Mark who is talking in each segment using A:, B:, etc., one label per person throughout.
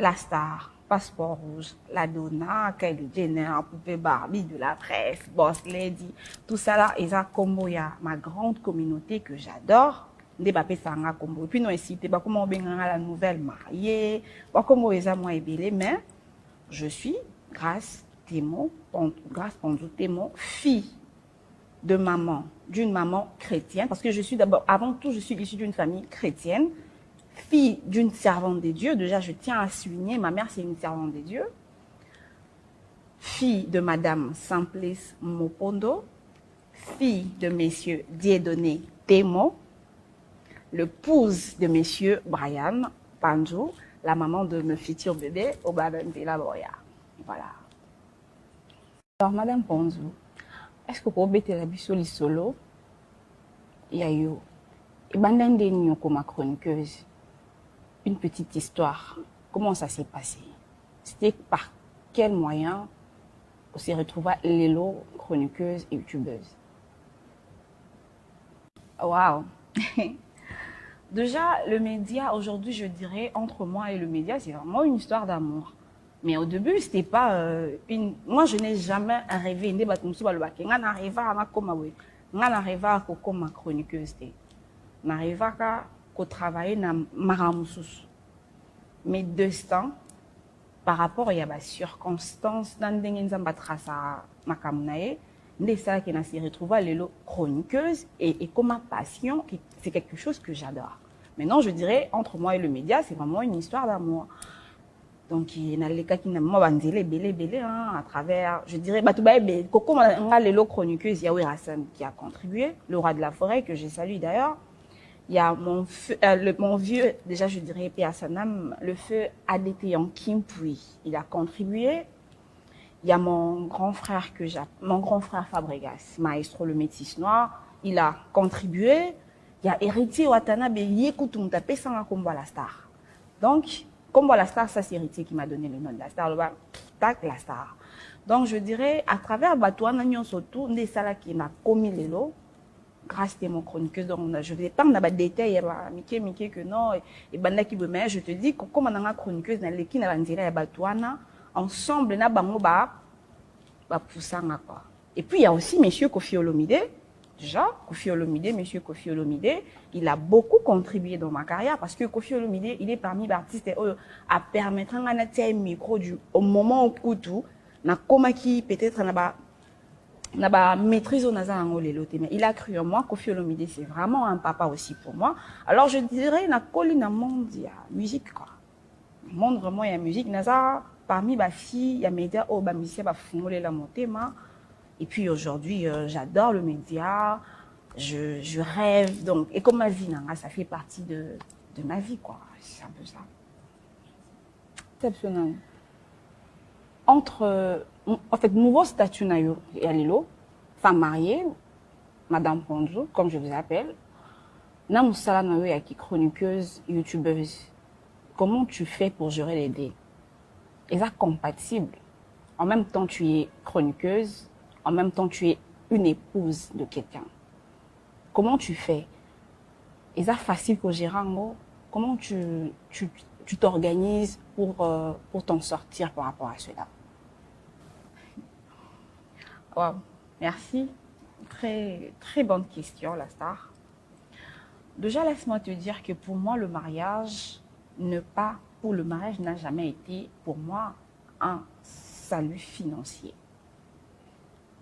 A: la star, Passeport Rouge, la Donna, Kylie Jenner, Poupée Barbie de la presse, Boss Lady, tout ça là, et ça, comme il y a ma grande communauté que j'adore, des papés sanga combo. Et puis non ici, t'es pas comment on la nouvelle mariée, pas comment ils ont moi ébélé, mais je suis grâce Pondou Témo, fille de maman, d'une maman chrétienne, parce que je suis d'abord, avant tout, je suis issue d'une famille chrétienne, fille d'une servante des dieux. Déjà, je tiens à souligner, ma mère, c'est une servante des dieux. Fille de Madame Simplice Mopondo, fille de Messieurs Dieudonné Témo, l'épouse de Messieurs Brian Panjou, la maman de mon futur bébé, Obaben de la Boya. Voilà. Alors, Madame Panjou, est-ce que vous pouvez mettre la biseau li solo? Yayo. Et bandande ni comme ma chroniqueuse. Une petite histoire. Comment ça s'est passé? C'était par quel moyen on s'est retrouvé Lélo, chroniqueuse et youtubeuse? Waouh! Déjà, le média, aujourd'hui, je dirais, entre moi et le média, c'est vraiment une histoire d'amour. Mais au début, c'était pas une... Moi, je n'ai jamais rêvé. Je n'arrive à comme chroniqueuse. Je n'arrive à travailler dans Maramoussous. Mais destin, par rapport à la circonstance, dans les traças makamunaye, c'est ça qui s'est retrouvé les chroniqueuse et comme ma passion, c'est quelque chose que j'adore. Maintenant, je dirais, entre moi et le média, c'est vraiment une histoire d'amour. Donc, il y a les cas qui n'ont pas belé, à travers, je dirais, Coco, les chroniqueuses, Yahweh Hassan qui a contribué, le roi de la forêt, que j'ai salué d'ailleurs. Il y a mon vieux, déjà je dirais, P.A. Sanam, le feu Adétéan Kimpui, il a contribué. Il y a mon grand frère Fabregas, maestro le métis noir, il a contribué. Il y a Héritier Watanabe, Yekutum Tapé Sanga Kombo la star. Donc, Kombo la star, ça c'est Héritier qui m'a donné le nom de la star, la star. Donc je dirais, à travers Batouana Nyon Sotou, des salas qui m'a commis les lots, grâce à mon chroniqueuse, donc je ne vais pas dans les détails, il y a que non, et banda qui me je te dis que comme on a une chroniqueuse dans l'équipe, ensemble, et puis il y a aussi monsieur Kofi Olomide. Déjà, monsieur Kofi Olomide, il a beaucoup contribué dans ma carrière parce que Kofi Olomide, il est parmi les artistes à permettre un micro au moment où tout, na comment qui peut-être n'a maîtrise au Nazar mais il a cru en moi. Kofi Olomide, c'est vraiment un papa aussi pour moi. Alors je dirais na colline monde il y a musique quoi. Le monde vraiment il y a musique Nazar parmi les filles, il y a médias au bamissia ba fumole la montema. Et puis aujourd'hui j'adore le média, je rêve donc et comme ma vie ça fait partie de ma vie quoi. C'est un peu ça. Exceptionnel. Entre en fait, nouveau statut nayo et alilo, femme mariée, Madame Ponzo, comme je vous appelle, na musala nayo ya qui chroniqueuse, youtubeuse. Comment tu fais pour gérer les deux? Est ça compatible? En même temps, tu es chroniqueuse, en même temps, tu es une épouse de quelqu'un. Comment tu fais? Est ça facile pour gérer? Comment tu t'organises pour t'en sortir par rapport à cela? Wow, merci. Très, très bonne question, la star. Déjà, laisse-moi te dire que pour moi, le mariage n'a jamais été pour moi un salut financier.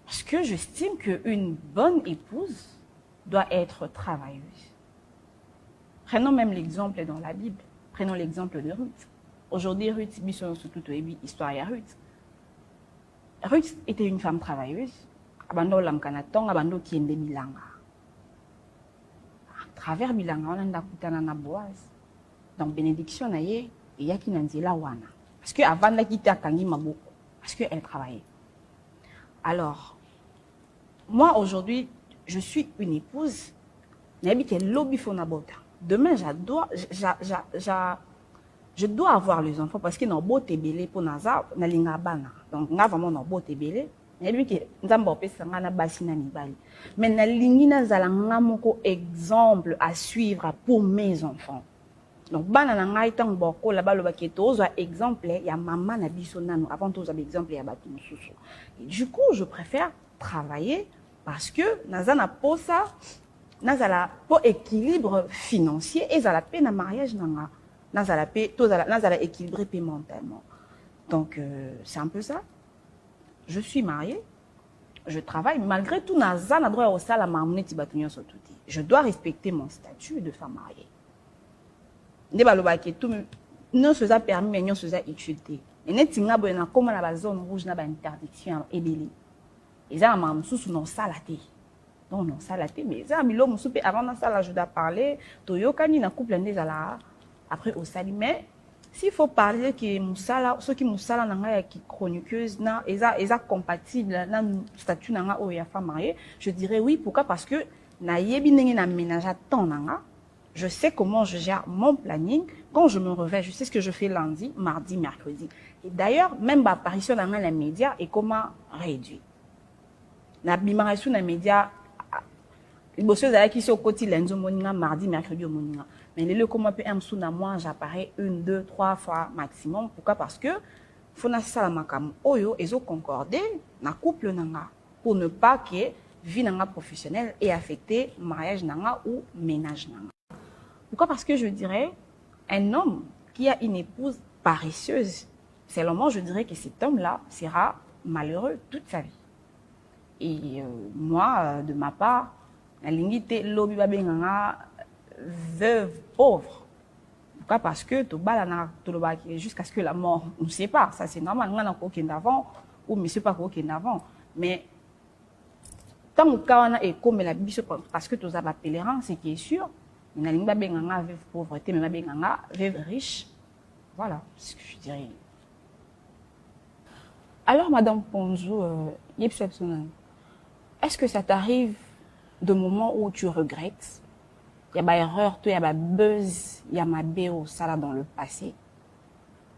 A: Parce que j'estime qu'une bonne épouse doit être travailleuse. Prenons même l'exemple dans la Bible. Prenons l'exemple de Ruth. Aujourd'hui, Ruth, histoire de Ruth. Ruth était une femme travailleuse. Abando lamkanaton, abando kiende bilanga. À travers bilanga, on a kutana na Boaz. Donc bénédiction naye, il y a qui n'anzela wana. Parce que avant la quitter à Kangi Maboko, parce qu'elle travaillait. Alors, moi aujourd'hui, je suis une épouse. N'habite lobby fonabota. Demain, je dois avoir les enfants parce que dans beau tébélé pour Naza, na lingabana. Donc, nga vraiment dans beau tébélé. Mais lui qui nzamba opesa nga na basi na mibali. Mais na lingi na zala nga moko exemple à suivre pour mes enfants. Donc, bana na ngai tant boko là-bas le baketo, soit exemple, il y a maman na biso nano, avant tout, exemple, il y a batu mususu. Et du coup, je préfère travailler parce que nazana posa, nazala pour équilibre financier et zala paix na mariage nanga, nazala paix, nazala équilibré paix mentalement. Donc, c'est un peu ça. Je suis mariée, je travaille, malgré tout, nazana droit au sala marmoneti batunyo sotuti. Je dois respecter mon statut de femme mariée. Ne balobaki tout non ça permis mais non ça utilité et netinga boyena comme na ba zone rouge na ba interdiction ebeli eza ma mususu non salaté donc non salaté mais eza milo musu pe avant na sala je dois parler toyokani na couple ndezala après au sali mais s'il faut parler que musala ceux qui musala na nga ya qui chroniqueuse na eza compatible na statut na nga o ya femme mariée je dirais oui pourquoi parce que na yebi ndenge na ménage à temps na nga. Je sais comment je gère mon planning. Quand je me réveille, je sais ce que je fais lundi, mardi, mercredi. Et d'ailleurs, même l'apparition dans les médias est comment réduit. L'apparition dans les médias, les bosses qui sont au quotidien, lundi, mardi, mercredi, mais les comment peut un sous moi, j'apparais 1, 2, 3 fois maximum. Pourquoi? Parce que faut na sala makam oyo ezo concorder na couple nanga pour ne pas que vie nanga professionnelle ait affecté mariage nanga ou ménage nanga. Pourquoi? Parce que je dirais, un homme qui a une épouse paresseuse, selon moi, je dirais que cet homme-là sera malheureux toute sa vie. Et moi, de ma part, la lignité lobi babenganga veuve pauvre. Pourquoi? Parce que jusqu'à ce que la mort nous sépare. Ça, c'est normal. On a aucun avant ou monsieur pas aucun avant. Mais tant que on a comme la Bible, parce que tous les pèlerins, c'est qui est sûr. Il n'y a pas de veuve pauvreté, mais il y a veuve riche. Voilà ce que je dirais. Alors, Madame Ponzo, est-ce que ça t'arrive de moments où tu regrettes? Il y a des erreurs, il y a des buzz, il y a des ça dans le passé.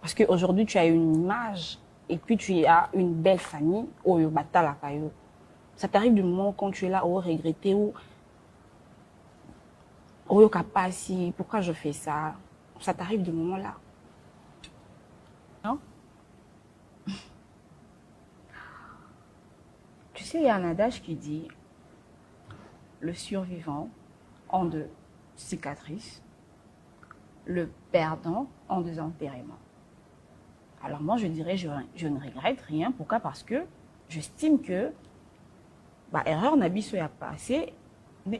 A: Parce qu'aujourd'hui, tu as une image et puis tu as une belle famille. Ça t'arrive du moment quand tu es là, où regretter, ou pourquoi je fais ça? Ça t'arrive de moment là? Non? Tu sais, il y a un adage qui dit le survivant en deux cicatrices, le perdant en deux enterrements. Alors moi, je dirais, je ne regrette rien. Pourquoi? Parce que j'estime que erreur n'a pas passé. Oui,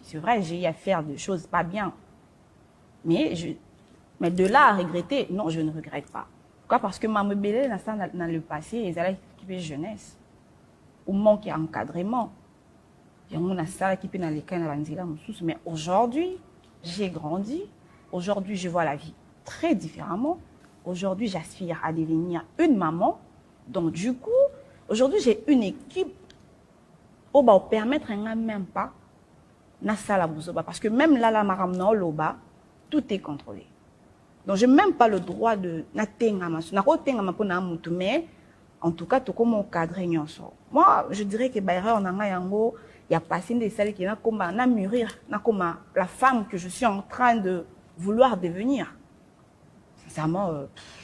A: c'est vrai, j'ai eu à faire des choses pas bien. Mais de là à regretter, non, je ne regrette pas. Pourquoi? Parce que ma mobile dans le passé, ils allaient équiper jeunesse. Ou manque d'encadrement. Mais aujourd'hui, j'ai grandi. Aujourd'hui, je vois la vie très différemment. Aujourd'hui, j'aspire à devenir une maman. Donc, du coup, aujourd'hui, j'ai une équipe qui va permettre même pas parce que même là, tout est contrôlé. Donc, je n'ai même pas le droit de mais en tout cas, tout comme on cadre. Moi, je dirais que il y a passé des salles qui ont mûrir, la femme que je suis en train de vouloir devenir. Sincèrement,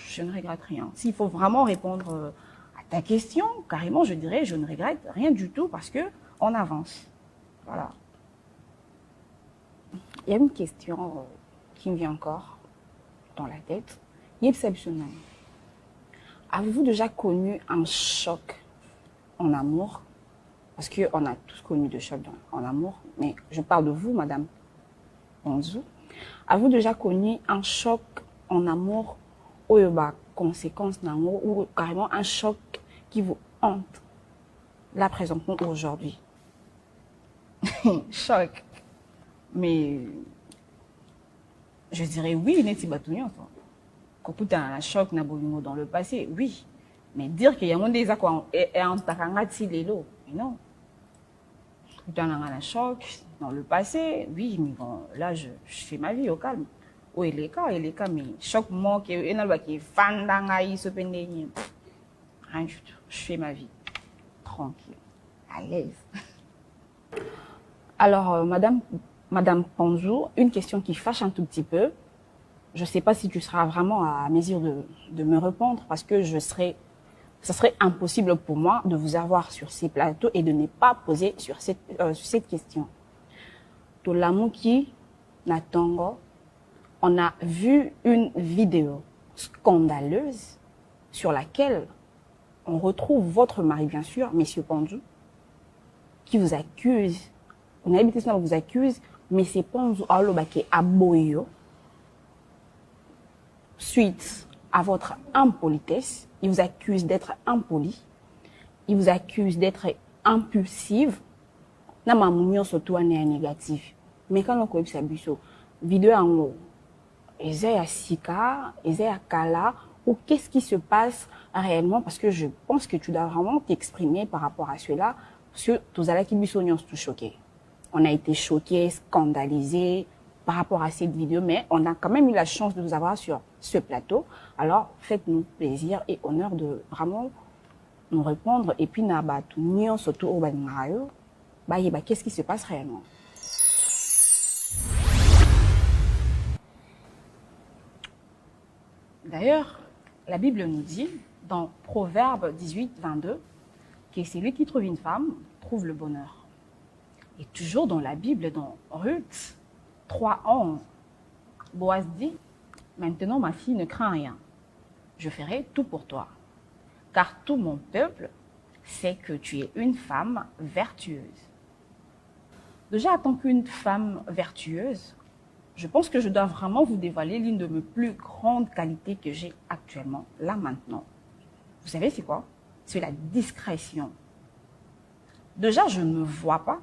A: je ne regrette rien. S'il faut vraiment répondre à ta question, carrément, je dirais, je ne regrette rien du tout parce que on avance. Voilà. Il y a une question qui me vient encore dans la tête. Exceptionnel. Avez-vous déjà connu un choc en amour? Parce qu'on a tous connu des chocs en amour, mais je parle de vous, Madame Onzou. Avez-vous déjà connu un choc en amour ou conséquence d'amour ou carrément un choc qui vous hante là présentement aujourd'hui? Choc. Mais je dirais oui, Neti Batounion. Quand tu as un choc dans le passé, oui. Mais dire qu'il y a des accords et en takangati lelo, non. Tu as un choc dans le passé, oui, mais bon, là, je fais ma vie au calme. Oui, les cas, mais choc moi qui est fan d'angaï, se peine rien du tout. Je fais ma vie tranquille, à l'aise. Alors, Madame Madame Panzou, une question qui fâche un tout petit peu. Je ne sais pas si tu seras vraiment à mesure de me répondre parce que ce serait impossible pour moi de vous avoir sur ces plateaux et de ne pas poser sur cette question. Tolamuki Natongo, on a vu une vidéo scandaleuse sur laquelle on retrouve votre mari, bien sûr, Monsieur Panzou, qui vous accuse. On a habité ça, vous accuse, Monsieur Panzou Alobake Aboyo, suite à votre impolitesse. Il vous accuse d'être impoli, il vous accuse d'être impulsive. Na mamunyo surtout en négatif. Mais quand on connaît sa biso, vidéo en haut, Ezaya Sika, Ezaya Kala, ou qu'est-ce qui se passe réellement? Parce que je pense que tu dois vraiment t'exprimer par rapport à cela. Parce que tous les qui biso nous tout choqués. On a été choqués, scandalisés par rapport à cette vidéo, mais on a quand même eu la chance de vous avoir sur ce plateau. Alors, faites-nous plaisir et honneur de vraiment nous répondre. Et puis, nous surtout au Banarayo, qu'est-ce qui se passe réellement? D'ailleurs, la Bible nous dit, dans Proverbe 18, 22, que celui qui trouve une femme trouve le bonheur. Et toujours dans la Bible, dans Ruth 3, 11, Boaz dit, maintenant ma fille ne craint rien, je ferai tout pour toi, car tout mon peuple sait que tu es une femme vertueuse. Déjà, en tant qu'une femme vertueuse, je pense que je dois vraiment vous dévoiler l'une de mes plus grandes qualités que j'ai actuellement, là maintenant. Vous savez c'est quoi? C'est la discrétion. Déjà, je ne me vois pas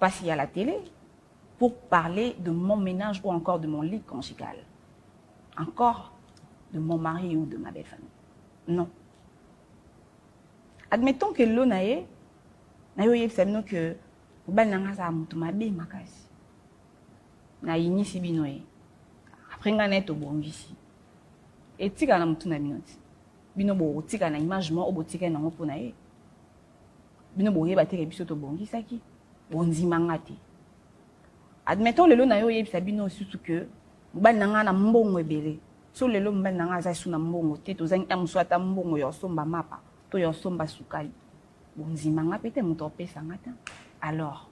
A: passer à la télé pour parler de mon ménage ou encore de mon lit conjugal. Encore de mon mari ou de ma belle famille. Non. Admettons que l'on a eu, que na inisi binoé après ngana to bongisi etika na mutu na minoti bino bo tika na image mo obotika na ngo pona ye bino bo yeba teke biso to bongisaki bonzima ngati. Admettons lelo na yo yebisa bino susu que mobali na nga na mbongo ebele so lelo mobali na nga aza su na mbongo te tozangi amuso ata mbongo yo somba mapa to yo somba sukali bonzima nga pete muto opesa ngata. Alors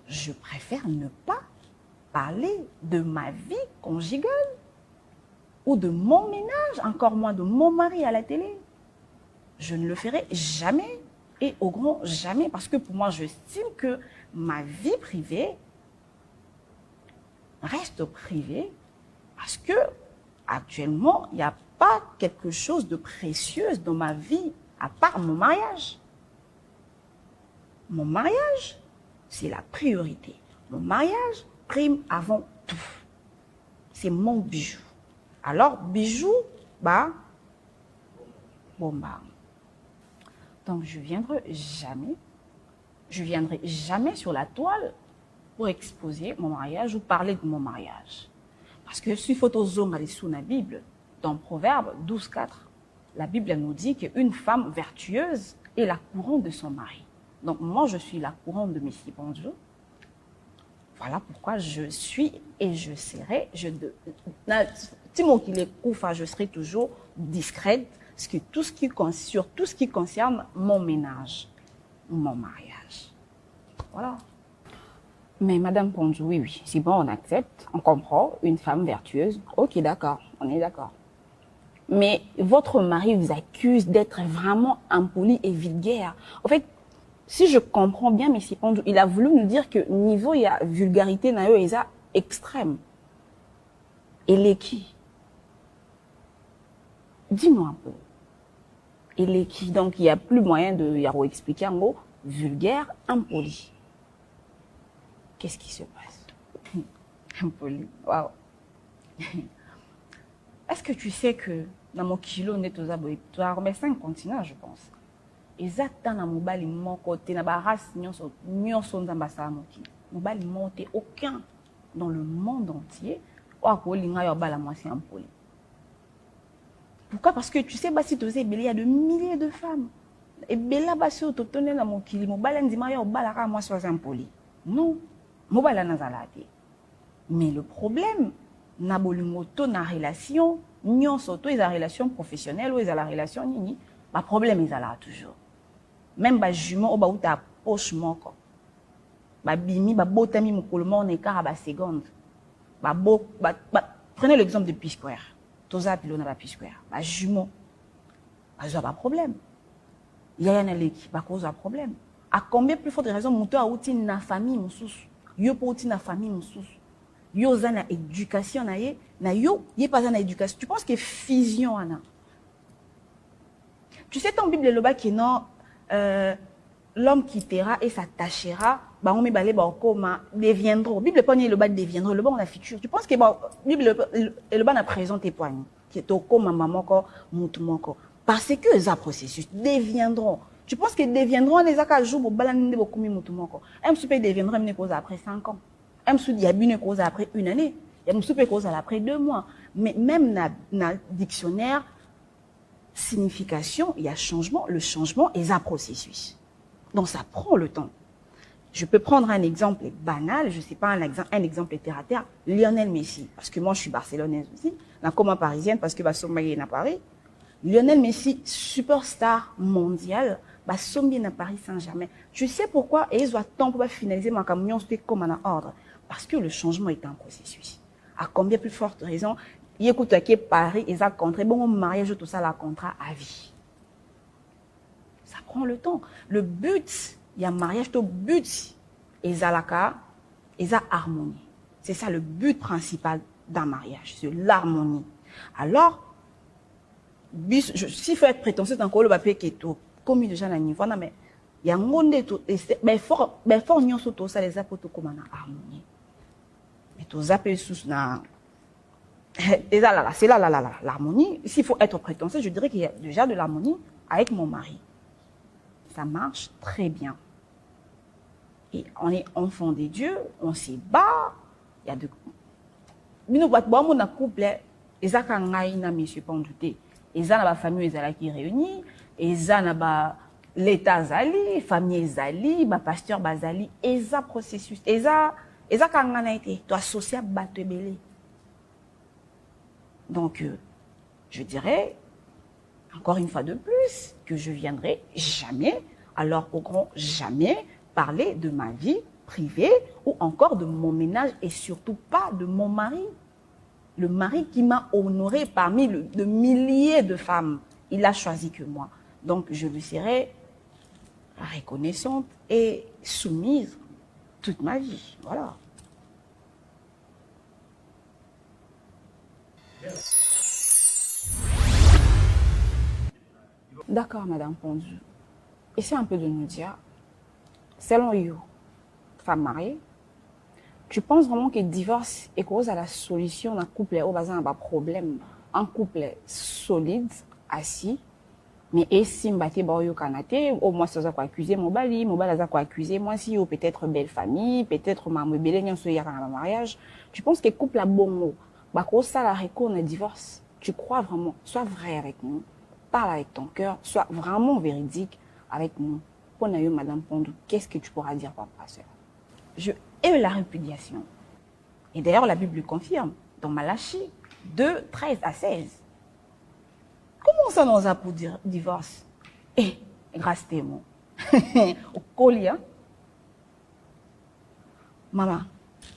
A: je préfère ne pas parler de ma vie conjugale ou de mon ménage, encore moins de mon mari à la télé. Je ne le ferai jamais et au grand jamais parce que pour moi, j'estime que ma vie privée reste privée parce que actuellement, il n'y a pas quelque chose de précieux dans ma vie à part mon mariage. Mon mariage, c'est la priorité. Mon mariage prime avant tout. C'est mon bijou. Alors, bijou, bomba. Donc, je viendrai jamais sur la toile pour exposer mon mariage ou parler de mon mariage. Parce que si photo zone sous la Bible, dans Proverbe 12, 4, la Bible nous dit qu'une femme vertueuse est la couronne de son mari. Donc, moi, je suis la couronne de Messie Panzou. Voilà pourquoi je suis et je serai, je serai toujours discrète sur tout ce qui concerne mon ménage, mon mariage. Voilà. Mais Madame Panzou, oui, c'est bon, on accepte, on comprend, une femme vertueuse. Ok, d'accord, on est d'accord. Mais votre mari vous accuse d'être vraiment impoli et vulgaire. En fait, si je comprends bien, M. Panzou, il a voulu nous dire que niveau il y a vulgarité na yo eza extrême. Et les qui? Dis-nous un peu. Et les qui? Donc il n'y a plus moyen de yaro expliquer un mot vulgaire, impoli. Qu'est-ce qui se passe? Impoli. Waouh. Est-ce que tu sais que dans mon kilo on est aux abois, tu as remis 5 continents, je pense. Exactement na mobali moko te na ba race nyonso nzamba sa moki mobali monte aucun dans le monde entier o akolinga yo bala mwasi impoli. Pourquoi? Parce que tu sais basi tozé il y a de milliers de femmes et bela basi ototone na mokili mobali ndima yo bala ka mwasi impoli. Non, mobala nazala te. Mais le problème, na bolingo to na relation, nyonso to eza relation professionnelle ou eza la relation nini, ba problème ezala toujours. Même ba jumeau o ba uta poche moko. Ba bimi ba botami mokolo mo na écart ba seconde. Prenez l'exemple de P-Square. Toza pilona ba P-Square. Ba jumeau. Ba pas problème. Yaya na l'équipe ba cause un problème. À combien plus forte raison moto a outi na famille mususu. Yo po outi na famille mususu. Yo za na éducation na yo pas na éducation. Tu penses que fusion ana. Tu sais ton Bible le bas qui non l'homme quittera et s'attachera, bah on met balé bah comment deviendront. Bible pas le bas deviendront, le bas on a futur. Tu penses que bah Bible le bas na présent tes poignes qui est au comme maman encore mutumoko parce que ça processus deviendront. Tu penses que deviendront les aka jour au balaninde beaucoup mutumoko. Un super deviendront une cause après 5 ans. Un souper il y a une cause après 1 année. Il y a une super cause après 2 mois. Mais même na dictionnaire signification, il y a changement, le changement est un processus. Donc ça prend le temps. Je peux prendre un exemple banal, je ne sais pas, un exemple terre à terre, Lionel Messi, parce que moi je suis barcelonaise aussi, la coma parisienne, parce que Sommeil est à Paris. Lionel Messi, superstar mondial, Sommeil à Paris Saint-Germain. Je sais pourquoi, et ils ont temps pour finaliser ma camion, c'était comme un ordre. Parce que le changement est un processus. À combien plus forte raison, il écoute à Paris, ils ont contrat, bon, mariage, tout ça, la contrat à vie. Ça prend le temps. Le but, il y a mariage, le but, ils ont harmonie. C'est ça le but principal d'un mariage, c'est l'harmonie. Alors, s'il faut être prétentieux, encore le papier qui est tout, comme il déjà niveau, mais il y a un monde tout, mais fort, nous sommes tous ça les apôtres comme en harmonie. Mais tous appels sous na, et là, c'est là, l'harmonie. S'il faut être prétentieux, je dirais qu'il y a déjà de l'harmonie avec mon mari. Ça marche très bien. Et on est enfant des dieux, on se bat. Il y a de. Nous, on a couple, et ça, quand on a monsieur pas en douter. Et ça, la famille qui est réunie, et ça, l'État Zali, famille Zali, pasteur Bazali, et ça, processus. Et ça, quand on a été, tu associé à battre belé. Donc, je dirais, encore une fois de plus, que je viendrai jamais, alors au grand jamais, parler de ma vie privée ou encore de mon ménage et surtout pas de mon mari. Le mari qui m'a honoré parmi de milliers de femmes, il a choisi que moi. Donc, je lui serai reconnaissante et soumise toute ma vie. Voilà. D'accord, Madame Pondu. Essaie un peu de nous dire, selon you, femme mariée, tu penses vraiment que le divorce est cause à la solution d'un couple au bazin un problème, un couple solide, assis, mais et si m'baté baoyo kanate, au moins ça quoi accuser mon bali ça quoi accuser moi si ou peut-être belle famille, peut-être maman belé nyon so yaka na mariage, tu penses que couple a bon mot, ba ko ça la réco na divorce, tu crois vraiment, sois vrai avec nous. Parle avec ton cœur, sois vraiment véridique avec nous. Pour nous, Madame Pondou, qu'est-ce que tu pourras dire par rapport à cela? Je hais la répudiation. Et d'ailleurs, la Bible le confirme dans Malachie 2, 13 à 16. Comment ça nous a pour dire divorce? Eh, grâce témoin. Au collier. Maman.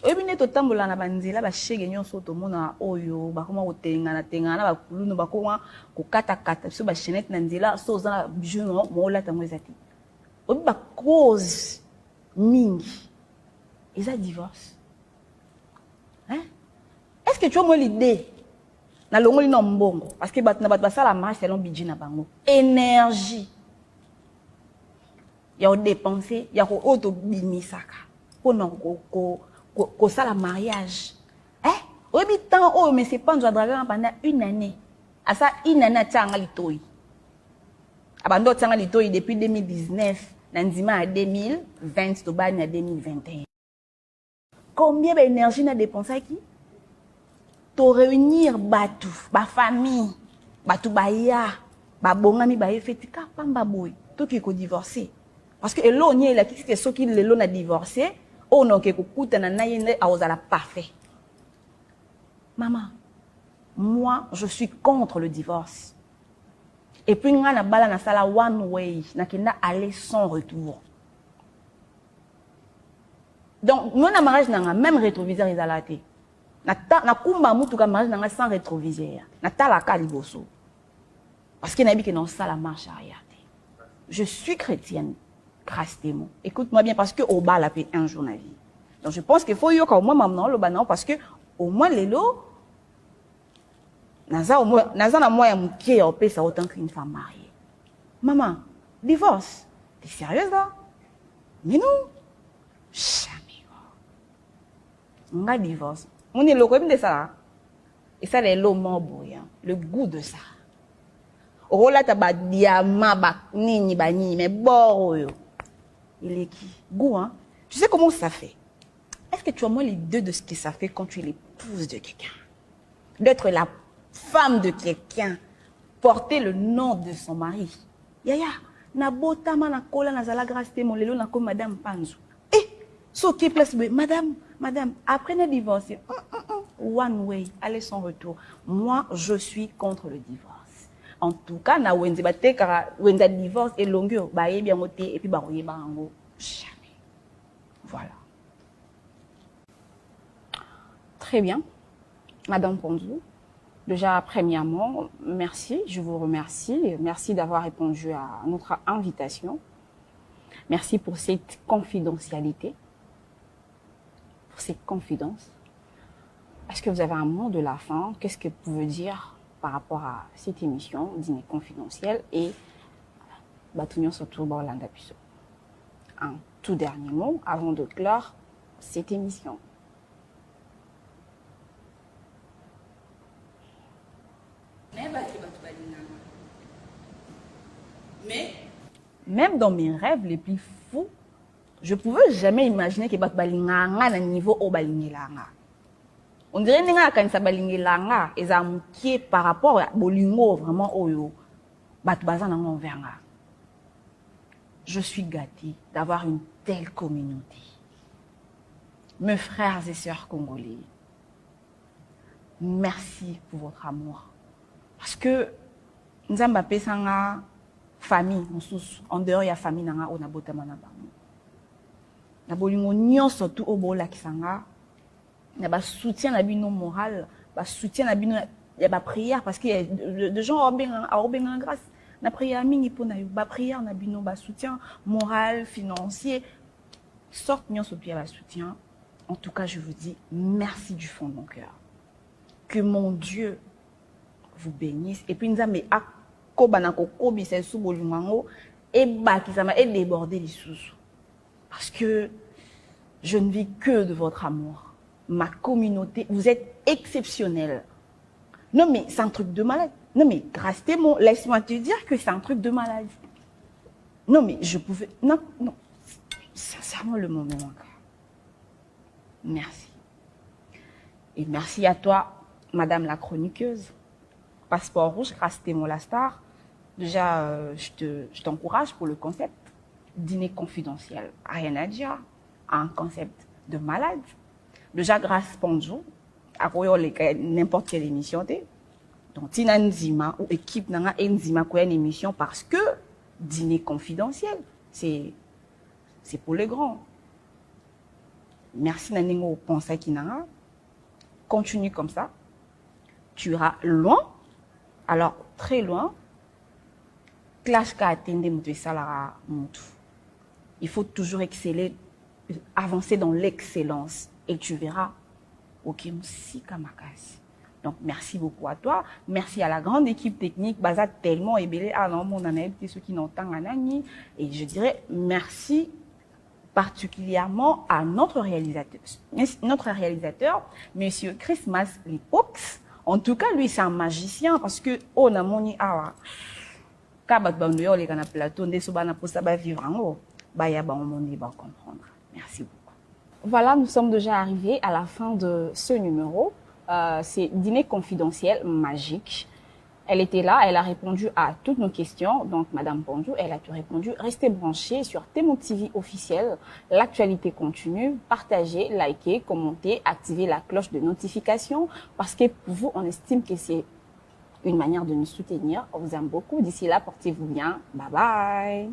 A: Ebine to tambola na banzela ba shege nyonso to mona oyo ba koma otengana ba kulunu ba koma ko kata so ba chenette na nzela so za bijuno mo la tango ezati. Obi ba cause mingi. Eza divorce. Hein? Est-ce que tu as l'idée na longoli na mbongo parce que bat na bat basala marche selon budget na bango. Énergie. Ya o dépenser, ya ko auto bimisaka. Pona ko ça la mariage. Eh? Obi temps oh mais c'est pas nous dragon pendant 1 année. À ça 1 année tanga litoi. Abando tanga litoi depuis 2019, nandima à 2020 to bani à 2021. Combien d'énergie n'a dépensé qui? To réunir batu, ba famille, batu baya, ba bongami ba efetika pamba boy, to qui ko divorcer. Parce que l'on y est là qui c'est ceux qui le l'on a divorcé. Oh non, que kukuta na naïne a osala parfait. Maman, moi, je suis contre le divorce. Et puis, on a bala na sala one way, na kenda aller sans retour. Donc, nous, na mariage, na même rétroviseur, ils allaient. Na kumba mutu ka mariage, na sans rétroviseur. Na tala ka liboso. Parce qu'il y a qui n'ont ça la marche arrière. Je suis chrétienne, grâce à moi. Écoute-moi bien, parce que au bas, la paix un jour dans la vie. Donc, je pense qu'il faut y avoir au moins maintenant le banan, parce que au moins les lots, naza na moi un pied au paix, ça autant qu'une femme mariée. Maman, divorce, t'es sérieuse là? Mais non, jamais. On a divorce. On est le comme de ça. Et ça, c'est l'eau bouillant, le goût de ça. Oh là, t'as ba diamant, ba nini, ba nini, mais bon, il est qui? Goût, hein? Tu sais comment ça fait? Est-ce que tu as moins les deux de ce que ça fait quand tu es l'épouse de quelqu'un? D'être la femme de quelqu'un, porter le nom de son mari. Yaya, na botama na kola na zala grâce mon lelo na comme madame Panzou. Eh, so qui place madame, après le divorce, one way, allez sans retour. Moi, je suis contre le divorce. En tout cas, na wenze bate kara wenza divorce et longueur, ba ye bien moté et puis ba roye ba ngo jamais. Voilà. Très bien, Madame Ponzou. Déjà, premièrement, merci, je vous remercie. Merci d'avoir répondu à notre invitation. Merci pour cette confidentialité, pour cette confidence. Est-ce que vous avez un mot de la fin? Qu'est-ce que vous pouvez dire par rapport à cette émission, Dîner confidentiel et Batunion surtout Borlanda Pusso? Un tout dernier mot avant de clore cette émission. Mais même dans mes rêves les plus fous, je pouvais jamais imaginer que Batbalinganga à un niveau au Balingilanga. On dirait que quand ça Balingilanga est amouqué par rapport à Bolingo vraiment au Batbazan verra. Je suis gâtée d'avoir une telle communauté. Mes frères et sœurs congolais, merci pour votre amour. Parce que nous avons appelé ça famille, en dehors il y a famille, on a boté mana bango. Na bolingo nyon surtout au bola kisanga. Il y a soutien na bino moral, soutien na bino, il y a prière parce qu'il y a de gens à bien grâce. Na prière mingi pour na yo, prière na bino, soutien moral, financier, sorte nyon surtout il y a soutien. En tout cas, je vous dis merci du fond de mon cœur. Que mon Dieu vous bénisse. Et puis, nous avons et déborder les sous. Parce que je ne vis que de votre amour. Ma communauté, vous êtes exceptionnels. Non, mais c'est un truc de malade. Non, mais grâce à moi, laisse-moi te dire que c'est un truc de malade. Non, mais je pouvais. Non, non. Sincèrement, le moment encore. Merci. Et merci à toi, Madame la chroniqueuse. Passeport rouge, grâce à la star. Déjà, je t'encourage pour le concept. Dîner confidentiel. Rien à dire. Un concept de malade. Déjà, grâce à Ponzou, à n'importe quelle émission. Donc, Tina Nzima ou équipe Nanga Nzima quoi une émission parce que dîner confidentiel, c'est pour les grands. Merci Naningo Ponsa Kinanga. Continue comme ça. Tu iras loin. Alors, très loin. Clash ka atteindre mutu salara mutu. Il faut toujours exceller, avancer dans l'excellence. Et tu verras. Ok, musika makasi. Donc, merci beaucoup à toi. Merci à la grande équipe technique. Baza tellement ébélé. Ah non, mon anaïb, ceux qui n'entendent Anani. Et je dirais merci particulièrement à notre réalisateur, Monsieur Christmas Lipox. En tout cas, lui, c'est un magicien parce que, on a moni awa. Kabat bandoyo, les gana plateau, des sobana pour ça, vivre en haut. Baya ba on va comprendre. Merci beaucoup. Voilà, nous sommes déjà arrivés à la fin de ce numéro. C'est Dîner confidentiel magique. Elle était là, elle a répondu à toutes nos questions. Donc, Madame Bonjou, elle a tout répondu. Restez branchés sur Temo TV officiel. L'actualité continue. Partagez, likez, commentez, activez la cloche de notification. Parce que pour vous, on estime que c'est une manière de nous soutenir. On vous aime beaucoup. D'ici là, portez-vous bien. Bye bye.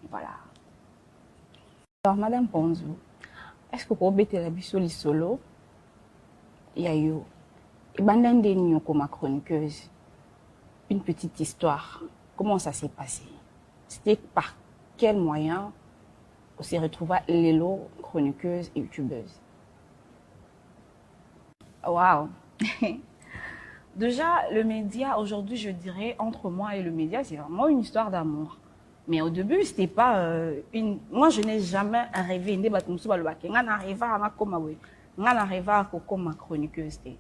A: Voilà. Alors, Madame Bonjou, est-ce que vous pouvez la bisoli solo? Yayo. Et bandande nyo comme chroniqueuse. Une petite histoire. Comment ça s'est passé? C'était par quel moyen on s'est retrouvé Lélo, chroniqueuse et youtubeuse? Waouh! Déjà, le média, aujourd'hui, je dirais, entre moi et le média, c'est vraiment une histoire d'amour. Mais au début, c'était pas une... Moi, je n'ai jamais rêvé. Je n'arrive à comme chroniqueuse. Je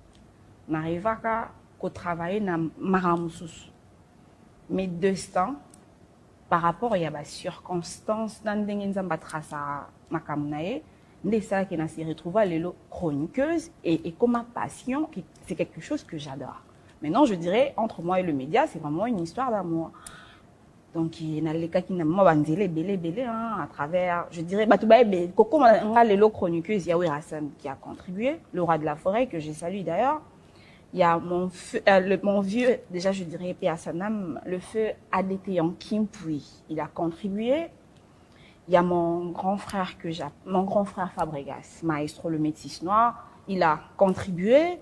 A: n'arrive à travailler dans Maramoussous. Mais deux temps, par rapport à la circonstance, dans les traças, qui s'est retrouvée les chroniqueuse et comme ma passion, c'est quelque chose que j'adore. Maintenant, je dirais, entre moi et le média, c'est vraiment une histoire d'amour. Donc, il y a les cas qui n'ont pas belé, à travers, je dirais, Coco, les chroniqueuses, Yahweh Hassan qui a contribué, le roi de la forêt, que j'ai salué d'ailleurs. Il y a mon vieux, déjà je dirais, P. Hassanam, le feu Adétéan Kimpui, il a contribué. Il y a mon grand frère Fabregas, maestro le métis noir, il a contribué.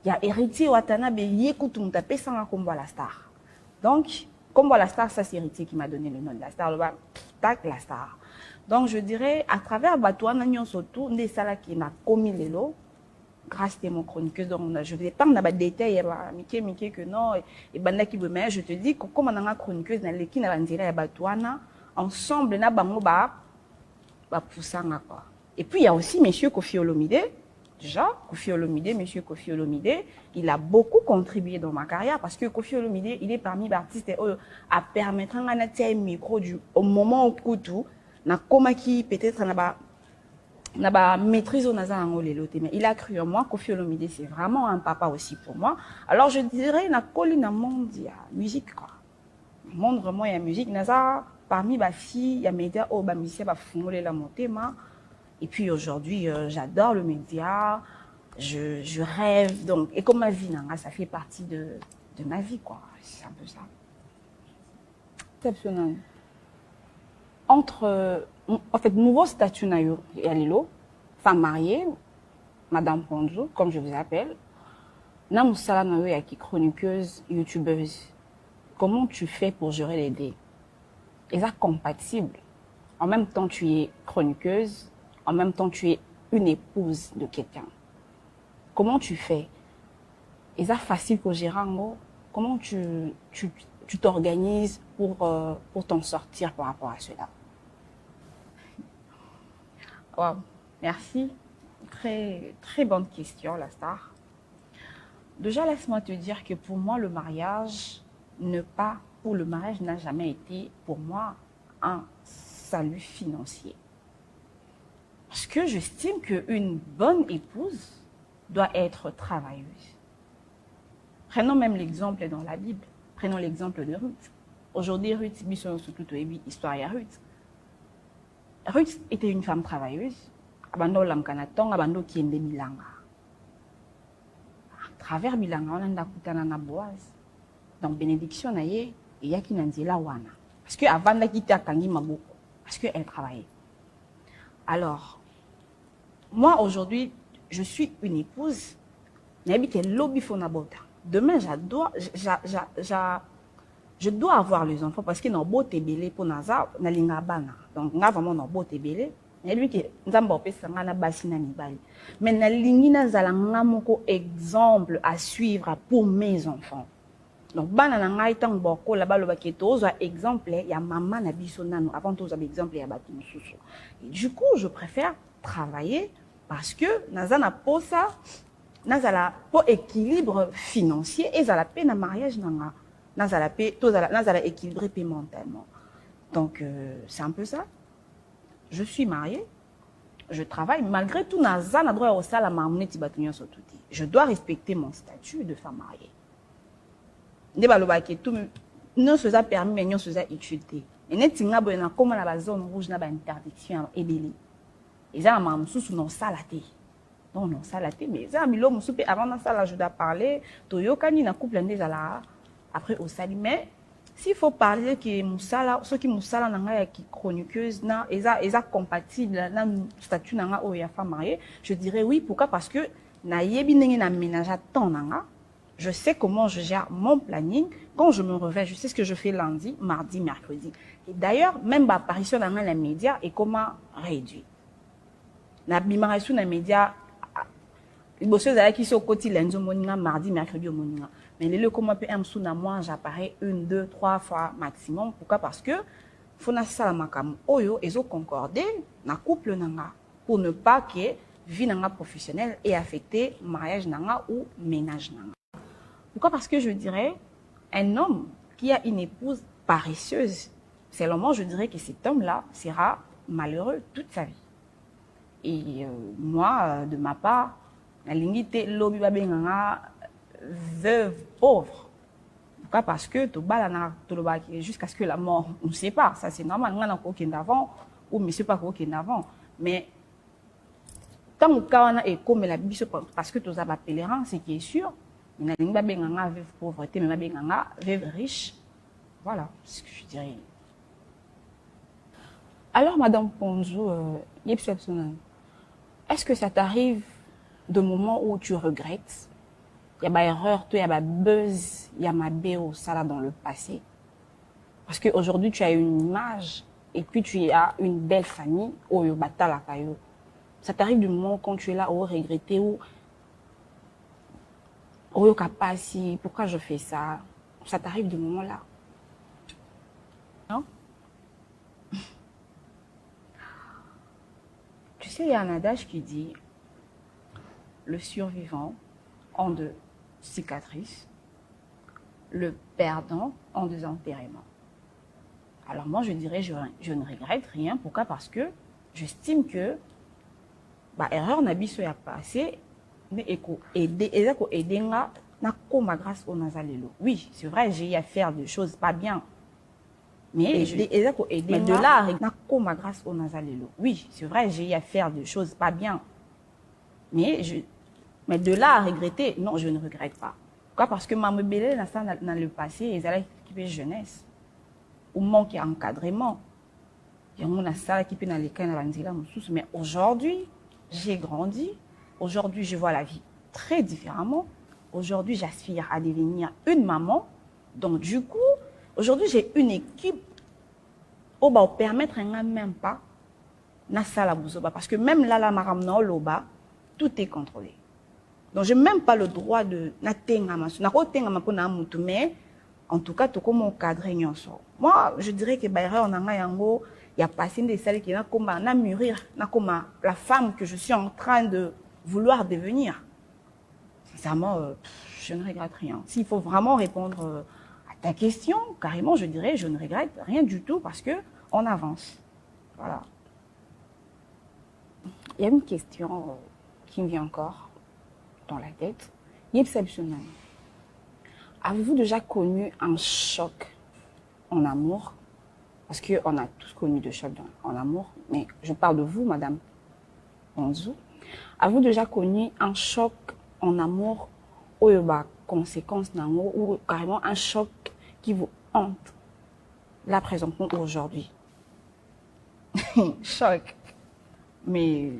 A: Il y a Héritier Watanabe Yekutum tapé sans la star. Donc, Combo la star, ça c'est Héritier qui m'a donné le nom de la star. Tac, la star. Donc, je dirais, à travers Batouana Nyon Soto, des salas qui m'a commis les lots, grâce à mon chroniqueuse, donc je vais pas dans les détails, Mickey que non, et Banda qui me je te dis que comme on a une chroniqueuse, dans les qui n'a pas Batouana, ensemble, na bango ba poussanga quoi. Et puis il y a aussi monsieur Kofi Olomide. Déjà, monsieur Kofi Olomide, il a beaucoup contribué dans ma carrière parce que Kofi Olomide, il est parmi les artistes à permettre un micro au moment où tout, na koma qui peut-être n'a pas maîtrise au Nazar mais il a cru en moi. Kofi Olomide, c'est vraiment un papa aussi pour moi. Alors je dirais, na colline monde, il y a musique quoi. Le monde vraiment, il y a musique. Nazar, parmi les filles, il y a médias, musiciens, fumolé la montée, et puis aujourd'hui, j'adore le média, je rêve, donc, et comme ma vie, ça fait partie de ma vie, quoi. C'est un peu ça. Exceptionnel. Entre, en fait, nouveau statut, il y a Lilo, femme mariée, Madame Bonjou, comme je vous appelle, Namoussala Nayo qui chroniqueuse, youtubeuse. Comment tu fais pour gérer les deux? Est-ce compatible? En même temps, tu es chroniqueuse, en même temps, tu es une épouse de quelqu'un. Comment tu fais? Est-ce facile pour gérer? Comment tu t'organises pour t'en sortir par rapport à cela? Wow, merci. Très, très bonne question, la star. Déjà, laisse-moi te dire que pour moi, le mariage n'a jamais été pour moi un salut financier. Parce que j'estime qu'une bonne épouse doit être travailleuse. Prenons même l'exemple dans la Bible. Prenons l'exemple de Ruth. Aujourd'hui, Ruth, histoire de Ruth. Ruth était une femme travailleuse. Abando lamkanatong, abando kiende milanga. À travers milanga, on a kutana na Boaz. Donc, bénédiction naye, et yaki nanzela wana. Parce que avant de quitter Kangi Maboko, parce qu'elle travaillait. Alors, moi, aujourd'hui, je suis une épouse. Demain, je dois avoir les enfants parce que dans beau tébélé pour Naza, na lingabana. Donc, nga vraiment dans beau tébélé. Et lui qui nzamba opesa nga na basi na mibali. Mais na lingi na zala nga moko exemple à suivre pour mes enfants. Donc, bana na nga itang boko la balo baketo ozo exemple ya maman na biso nano avant tout exemple ya batu mususu. Et du coup, je préfère travailler parce que naza na posa nazala pour équilibre financier et za la peine na mariage nanga. Nazala équilibré mentalement. Donc, c'est un peu ça. Je suis mariée, je travaille, malgré tout, je dois respecter mon statut de femme mariée. Non, ça permis, mais non, ça utilité. Et net, si on a comme la zone rouge, on a une interdiction et belé. Et ça, on sous non salaté. Non, non salaté, mais ça, avant ça, je dois parler. Toyokani na couple là. Après au sali, mais s'il faut parler que Moussala, ceux qui Moussala n'anga qui chroniqueuse na eza compatible na statut n'anga ou ya femme mariée, je dirais oui. Pourquoi? Parce que na yebi n'engi na ménage à temps n'anga, je sais comment je gère mon planning. Quand je me réveille, je sais ce que je fais lundi, mardi, mercredi. Et d'ailleurs, même l'apparition dans les médias est comment réduit. Na bimaration dans les médias, les bosses qui sont au quotidien lundi, mardi, mercredi au moninga. Mais les comment peut un moi j'apparais 1, 2, 3 fois maximum. Pourquoi? Parce que faut na sala makam oyo ezo concorder na couple nanga pour ne pas que vie nanga professionnelle ait affecté mariage nanga ou ménage nanga. Pourquoi? Parce que je dirais un homme qui a une épouse paresseuse, selon moi je dirais que cet homme-là sera malheureux toute sa vie. Et moi de ma part la lignité lobi babenganga veuve pauvre. Pourquoi? Parce que jusqu'à ce que la mort, on ne sait pas, ça c'est normal, on n'a aucun avant ou monsieur pas aucun avant. Mais tant que on a comme la biche parce que tous les pèlerins, c'est qui est sûr, il n'a pas bien veuve pauvreté, mais bien veuve riche. Voilà ce que je dirais. Alors Madame Ponzo, est-ce que ça t'arrive de moments où tu regrettes? Il y a ma erreur, il y a ma buzz, il y a ma béo, ça là dans le passé. Parce qu'aujourd'hui, tu as une image et puis tu as une belle famille. Oh, yo bata la kayo. Ça t'arrive du moment quand tu es là, oh, regretter, ou oh, yo kapasi, pourquoi je fais ça? Ça t'arrive du moment là. Non? Tu sais, il y a un adage qui dit le survivant en deux cicatrices, le perdant en deux enterrements. Alors moi, je dirais, je ne regrette rien. Pourquoi? Parce que j'estime que erreur n'a pas à passer, mais aider grâce au nazalelo. Oui, c'est vrai, j'ai eu à faire des choses pas bien. Mais de là à grâce au nazalelo. Oui, c'est vrai, j'ai eu à faire des choses pas bien. Mais de là à regretter, non, je ne regrette pas. Pourquoi? Parce que ma mobile dans le passé, ils allaient équiper jeunesse. Ou manque d'encadrement. Il y a une salle qui peut dans les cas mais aujourd'hui, j'ai grandi. Aujourd'hui, je vois la vie très différemment. Aujourd'hui, j'aspire à devenir une maman. Donc, du coup, aujourd'hui, j'ai une équipe qui va permettre même pas na sala buzoba. Parce que même là, la maram na loba, tout est contrôlé. Donc, je n'ai même pas le droit de mais en tout cas, tout comme mon cadre. Moi, je dirais que il y a passé des salles qui ont comme mûrir, comme la femme que je suis en train de vouloir devenir. Sincèrement, je ne regrette rien. S'il faut vraiment répondre à ta question, carrément, je dirais, je ne regrette rien du tout parce que on avance. Voilà. Il y a une question qui me vient encore dans la tête. Exceptionnel. Avez-vous déjà connu un choc en amour? Parce qu'on a tous connu des chocs en amour, mais je parle de vous, Madame Ponzo. Avez-vous déjà connu un choc en amour ou conséquence d'amour ou carrément un choc qui vous hante là présentement aujourd'hui? Choc. Mais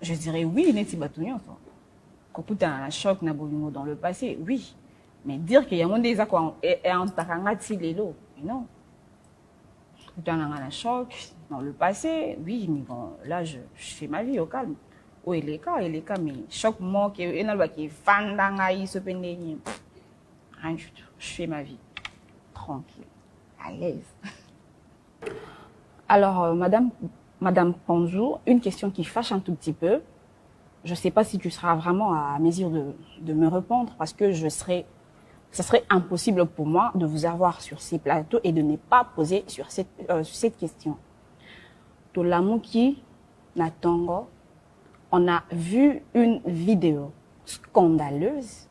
A: je dirais oui, n'est-ce pas tout le monde. Quand tu as un choc dans le passé, oui. Mais dire qu'il y a un des accords et un takangati lelo, non. Quand tu as un choc dans le passé, oui, mais bon, là, je fais ma vie au calme. Oh, il est cas, mais choc moi qui est fan d'angaï, se peine, rien du tout. Je fais ma vie. Tranquille, à l'aise. Alors, Madame Panzou, une question qui fâche un tout petit peu. Je ne sais pas si tu seras vraiment à mesure de me répondre parce que ce serait impossible pour moi de vous avoir sur ces plateaux et de ne pas poser sur cette question. Tolamuki Natongo, on a vu une vidéo scandaleuse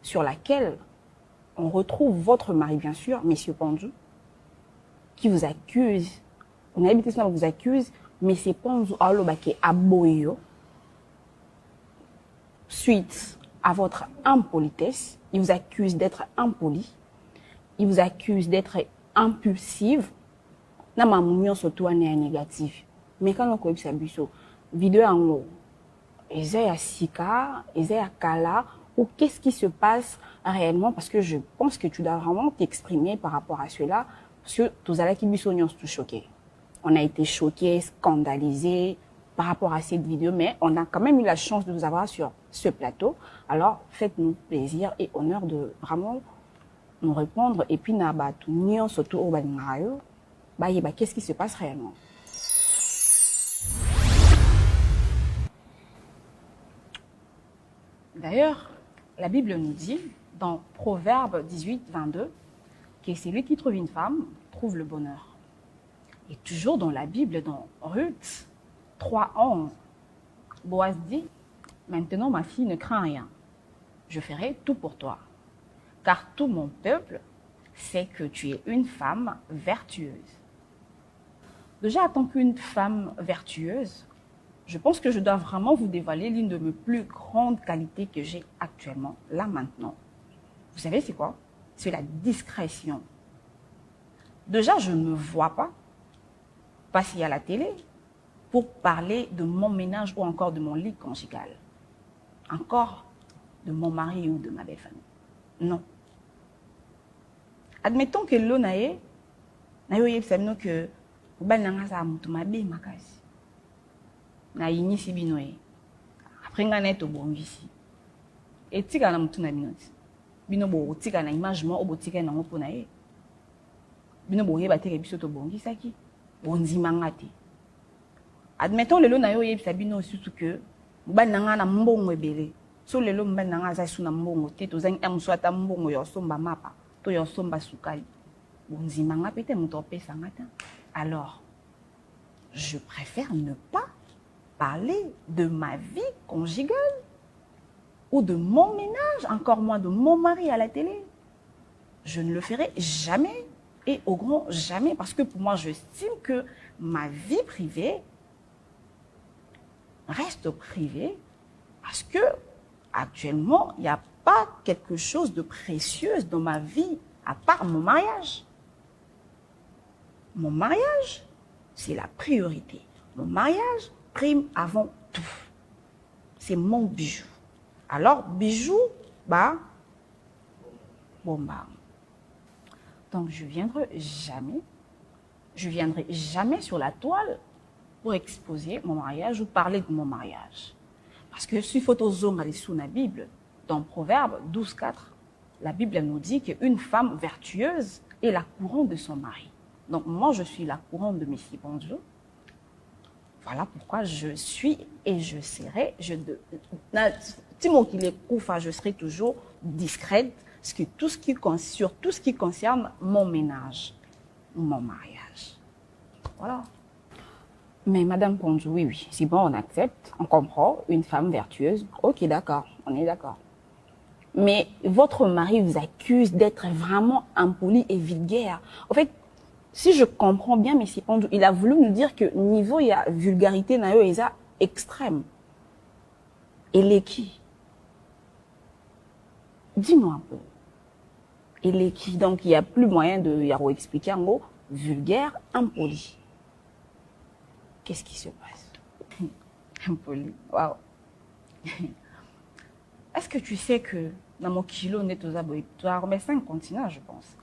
A: sur laquelle on retrouve votre mari, bien sûr, Monsieur Panzou, qui vous accuse, on a habité ça, vous accuse, Monsieur Panzou Alobake Aboyo, suite à votre impolitesse, il vous accuse d'être impoli, il vous accuse d'être impulsive, na mamunyo surtout en négatif. Mais quand on connaît ça biso, vidéo en haut, Ezaya Sika, Ezaya Kala, ou qu'est-ce qui se passe réellement, parce que je pense que tu dois vraiment t'exprimer par rapport à cela, parce que tous allez qui biso nous tout choqués. On a été choqués, scandalisés par rapport à cette vidéo, mais on a quand même eu la chance de vous avoir sur ce plateau. Alors, faites-nous plaisir et honneur de vraiment nous répondre. Et puis, surtout au Bangayo, qu'est-ce qui se passe réellement? D'ailleurs, la Bible nous dit, dans Proverbe 18, 22, que celui qui trouve une femme trouve le bonheur. Et toujours dans la Bible, dans Ruth 3:11, Boaz dit, maintenant ma fille ne craint rien, je ferai tout pour toi, car tout mon peuple sait que tu es une femme vertueuse. Déjà, en tant qu'une femme vertueuse, je pense que je dois vraiment vous dévoiler l'une de mes plus grandes qualités que j'ai actuellement, là maintenant. Vous savez c'est quoi? C'est la discrétion. Déjà, je ne me vois pas passer à la télé pour parler de mon ménage ou encore de mon lit conjugal. Encore de mon mari ou de ma belle famille. Non. Admettons que l'on a eu, que na inisi binoé. Après nga net au bon visi. Et tika na mutu na binoti. Bino bo tika na image mo obo tika na ngopo na ye. Bino bo yeba teke biso to bongi saki. Bonzi mangate. Admettons lelo na yo yebisa bino surtout que ba nanga na mbongo ebele. So lelo mba nanga za su na mbongo te to zangi amso ata mbongo yo somba mapa to yo somba sukali. Bonzi manga pete muto pesa ngata. Alors je préfère ne pas parler de ma vie conjugale ou de mon ménage, encore moins de mon mari à la télé. Je ne le ferai jamais et au grand jamais parce que pour moi, j'estime que ma vie privée reste privée parce que actuellement, il n'y a pas quelque chose de précieux dans ma vie à part mon mariage. Mon mariage, c'est la priorité. Mon mariage prime avant tout. C'est mon bijou. Alors, bijou, Donc, je viendrai jamais sur la toile pour exposer mon mariage ou parler de mon mariage. Parce que si photozone sous la Bible, dans Proverbe 12:4, la Bible nous dit qu'une femme vertueuse est la couronne de son mari. Donc, moi, je suis la couronne de Messie Panzou. Voilà pourquoi je suis et je serai, je serai toujours discrète sur tout ce qui concerne mon ménage, mon mariage. Voilà. Mais Madame Panzou, oui, c'est bon, on accepte, on comprend, une femme vertueuse. Ok, d'accord, on est d'accord. Mais votre mari vous accuse d'être vraiment impoli et vulgaire. En fait, si je comprends bien, M. Panzou, il a voulu nous dire que niveau il y a vulgarité na yo eza extrême. Et les qui? Dis-moi un peu. Et les qui? Donc il n'y a plus moyen de yaro expliquer en mot vulgaire, impoli. Qu'est-ce qui se passe? Impoli. Waouh. Est-ce que tu sais que dans mon kilo, on est aux abois, tu as remis 5 continents, je pense.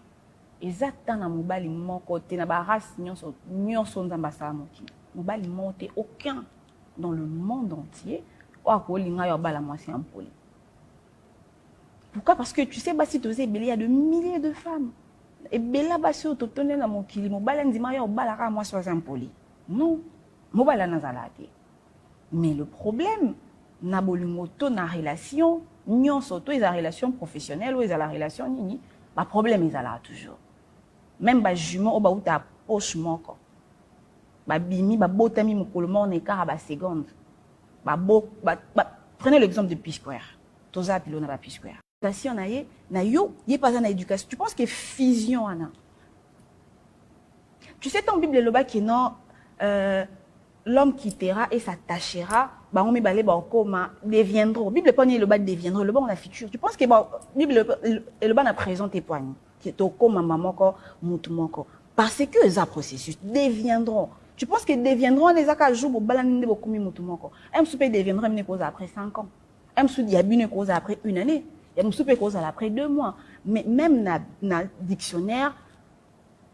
A: Exactement dans mon bali, mon côté, dans ma race, nous sommes ambassadeurs. Mon bali, monté aucun dans le monde entier. Pourquoi? Parce que tu sais, si tu sais, il y a de milliers de femmes. Et Bella Bassi, tu tenais dans mon kilo, mon bali, dit, moi, sois impoli. Non, mon bali, mais le problème, na bolimoto na relation, nyon soto ils a relation professionnelle ou ils a la relation nini, ba problème ils a là toujours. Même ba jument ou ba ou ta poche moko. Ba bimi ba botami mokolmo on écart ba seconde. Prenez l'exemple de P-Square. Toza pilo na ba P-Square. Si on a na yo, y pas na éducation. Tu penses que fusion ana. Tu sais ton Bible le bas qui non l'homme quittera et s'attachera, bah on met balé bah comment deviendront. Bible pas le bas deviendront, le bas on a futur. Tu penses que bah Bible le bas na présent témoigne qui est au comme maman ko mutumo ko parce que les processus deviendront. Tu penses que deviendront les aka jour au balaninde beaucoup mutumo ko. Em soupe deviendront une cause après 5 ans. Em sou il y a une cause après 1 année. Il y a une soupe cause après 2 mois. Mais même na dictionnaire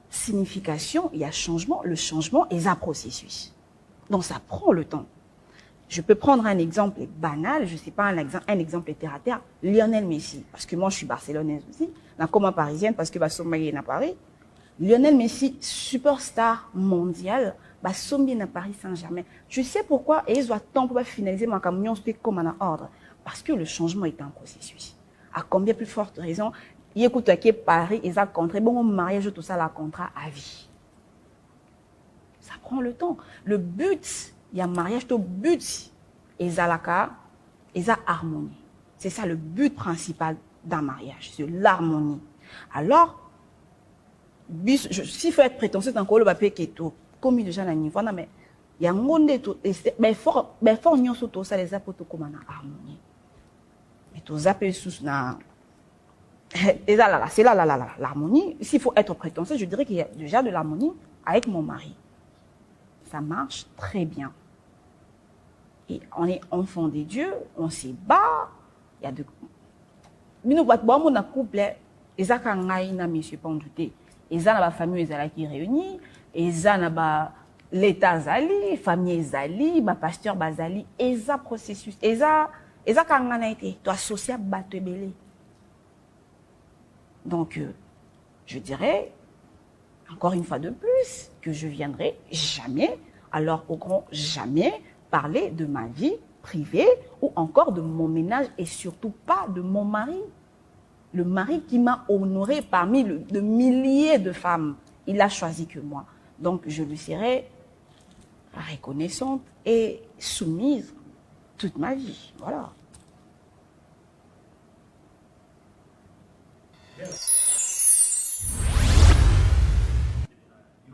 A: signification, il y a changement, le changement est un processus. Donc ça prend le temps. Je peux prendre un exemple banal, je ne sais pas, un exemple terre à terre, Lionel Messi, parce que moi je suis barcelonaise aussi, la coma parisienne, parce que Sommeil est à Paris. Lionel Messi, superstar mondial, Sommeil à Paris Saint-Germain. Je sais pourquoi, et ils ont temps pour finaliser ma camion, c'est comme un ordre. Parce que le changement est un processus. À combien plus forte raison, il écoute à Paris, ils ont contrat, bon, mariage, tout ça, la contrat à vie. Ça prend le temps. Le but, il y a mariage, le but, et zalaka, et ça harmonie. C'est ça le but principal d'un mariage, c'est l'harmonie. Alors, s'il faut être prétentieux, c'est encore le papier qui est tout, comme il déjà niveau, mais il y a un monde tout, mais fort, nous sommes tous ça les apotes comme en harmonie. Mais tous appels sous na, et là, c'est là l'harmonie. S'il faut être prétentieux, je dirais qu'il y a déjà de l'harmonie avec mon mari. Ça marche très bien. Et on est enfant des dieux, on s'y bat. Il y a de. Mais nous, on a couple, et ça, quand on a monsieur Pandouté, et ça, la famille qui réunit, et ça, l'État Zali, famille Zali, pasteur Bazali, et ça, processus. Et ça, quand on a été, tu associé à Batebele. Donc, je dirais, encore une fois de plus, que je viendrai jamais, alors au grand jamais, parler de ma vie privée ou encore de mon ménage et surtout pas de mon mari. Le mari qui m'a honoré parmi de milliers de femmes, il a choisi que moi. Donc je lui serai reconnaissante et soumise toute ma vie. Voilà.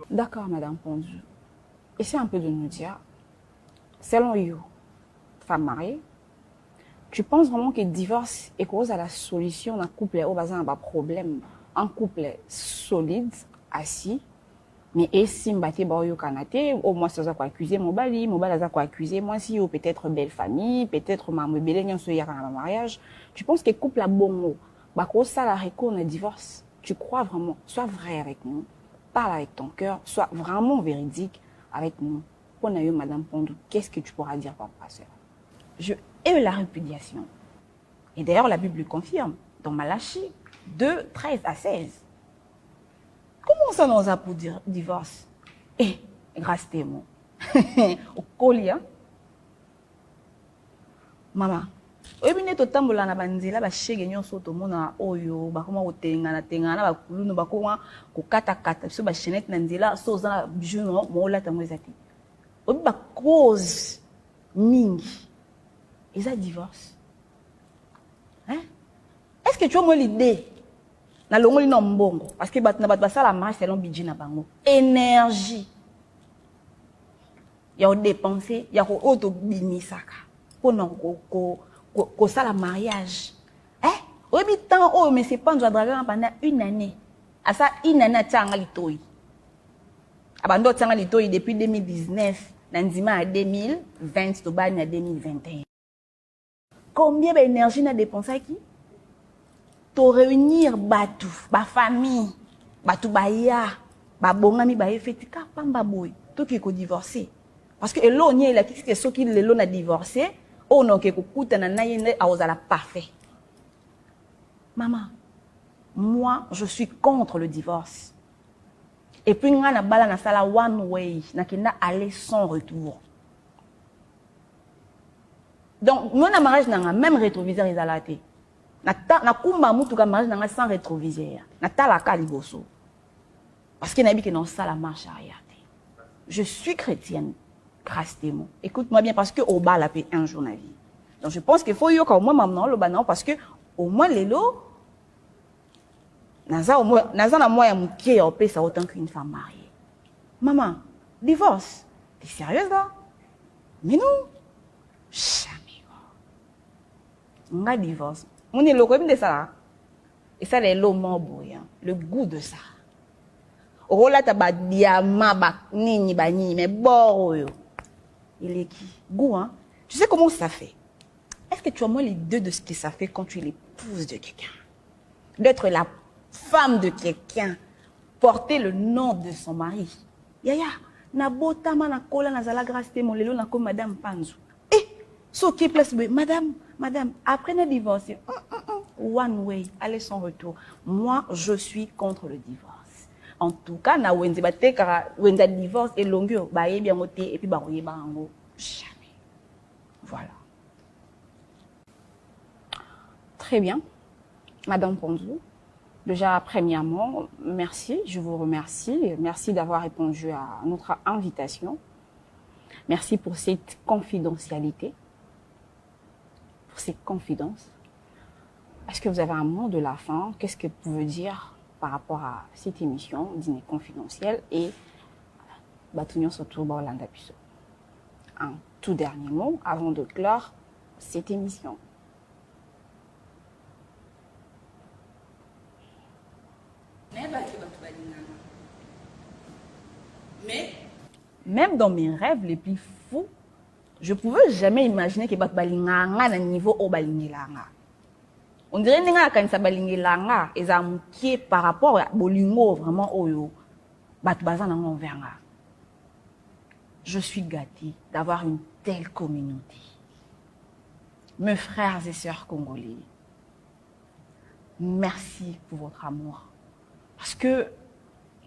A: D'accord, Madame Pondu. Essaie un peu de nous dire, selon you, femme mariée, tu penses vraiment que le divorce est cause à la solution d'un couple au bas d'un problème, un couple solide, assis, mais et si m'baté boyo kanate, au moins ça quoi accuser mon bali ça quoi accuser moi si ou peut-être belle famille, peut-être ma belle nyon so yaka na mariage, tu penses que le couple a bon mot, bah cause ça la recours un divorce, tu crois vraiment, sois vrai avec nous. Parle avec ton cœur, sois vraiment véridique avec nous. Pour nous, Madame Pondou, qu'est-ce que tu pourras dire par rapport à cela? Je hais la répudiation. Et d'ailleurs, la Bible le confirme dans Malachie 2, 13 à 16. Comment ça nous a pour dire divorce? Eh, grâce témoin. Au collier. Maman. Oyebine to tambola na banzela ba shege nyonso to mona oyo ba koma otengana tengana ba kulunu ba koma ko kata kata so ba chenette na nzela so za juno mo la tango ezati. Obi ba cause mingi. Eza divorce. Hein? Est-ce que tu as moi l'idée na longoli no mbongo parce que bat na bat ba sala marche selon budget na bango. Énergie. Ya o dépenser, ya ko auto bimisaka. Pona ko ça la mariage. Au bout temps oh mais c'est pas nous draguer pendant 1 année. À ça 1 année tanga litoi. Abando tanga litoi depuis 2019. Nandima à 2020, Tobani à 2021. Combien d'énergie n'a dépensé qui? To réunir Batu, ba famille, Batu Baya, ba bongami ba efetika pamba boy, tout qui est divorcé. Parce que elo n'y a qui ce qui l'elo n'a divorcé, oh non que kukuta na naïne a osala parfait. Maman, moi je suis contre le divorce. Et puis nga na bala na sala one way, na kenda aller sans retour. Donc moi na mariage na même rétroviseur izalate. Na kumba mutu ka mariage na sans rétroviseur. Na tala ka liboso. Parce que nabi que non ça la marche arrière. Je suis chrétienne. Grâce témoin. Écoute-moi bien parce que au bas la paix un jour na vie. Donc je pense qu'il faut yo ka au moins maintenant le banan parce que au moins les lots naza na moi ya mukie au paix ça autant qu'une femme mariée. Maman, divorce. T'es sérieuse là? Mais non. Jamais. Nga divorce. On est loco de ça. Et ça les lots morboyant, le goût de ça. Oh là ta ba diamant ba nini ba ni mais bon yo. Il est qui? Goût, hein? Tu sais comment ça fait? Est-ce que tu as moins les deux de ce que ça fait quand tu es l'épouse de quelqu'un? D'être la femme de quelqu'un, porter le nom de son mari. Yaya, na botama na kola na zala grâce mon lelo na ko madame Panzu. Eh, so qui place madame, après le divorce, one way, allez sans retour. Moi, je suis contre le divorce. En tout cas, na wenze bate kara wenza divorce et longueur ba ye bien moté et puis ba royer ba ngo jamais. Voilà. Très bien. Madame Ponzou, déjà premièrement, merci, je vous remercie. Merci d'avoir répondu à notre invitation. Merci pour cette confidentialité, pour cette confidence. Est-ce que vous avez un mot de la fin? Qu'est-ce que vous pouvez dire par rapport à cette émission Dîner confidentiel et Batunion surtout Borlanda Pusso. Un tout dernier mot avant de clore cette émission. Mais même dans mes rêves les plus fous, je pouvais jamais imaginer que Batbalinganga na niveau au balingilanga. On dirait que quand ça balingilanga et par rapport à bolingo vraiment oyo batbazana ngonveranga. Je suis gâtée d'avoir une telle communauté. Mes frères et sœurs congolais, merci pour votre amour. Parce que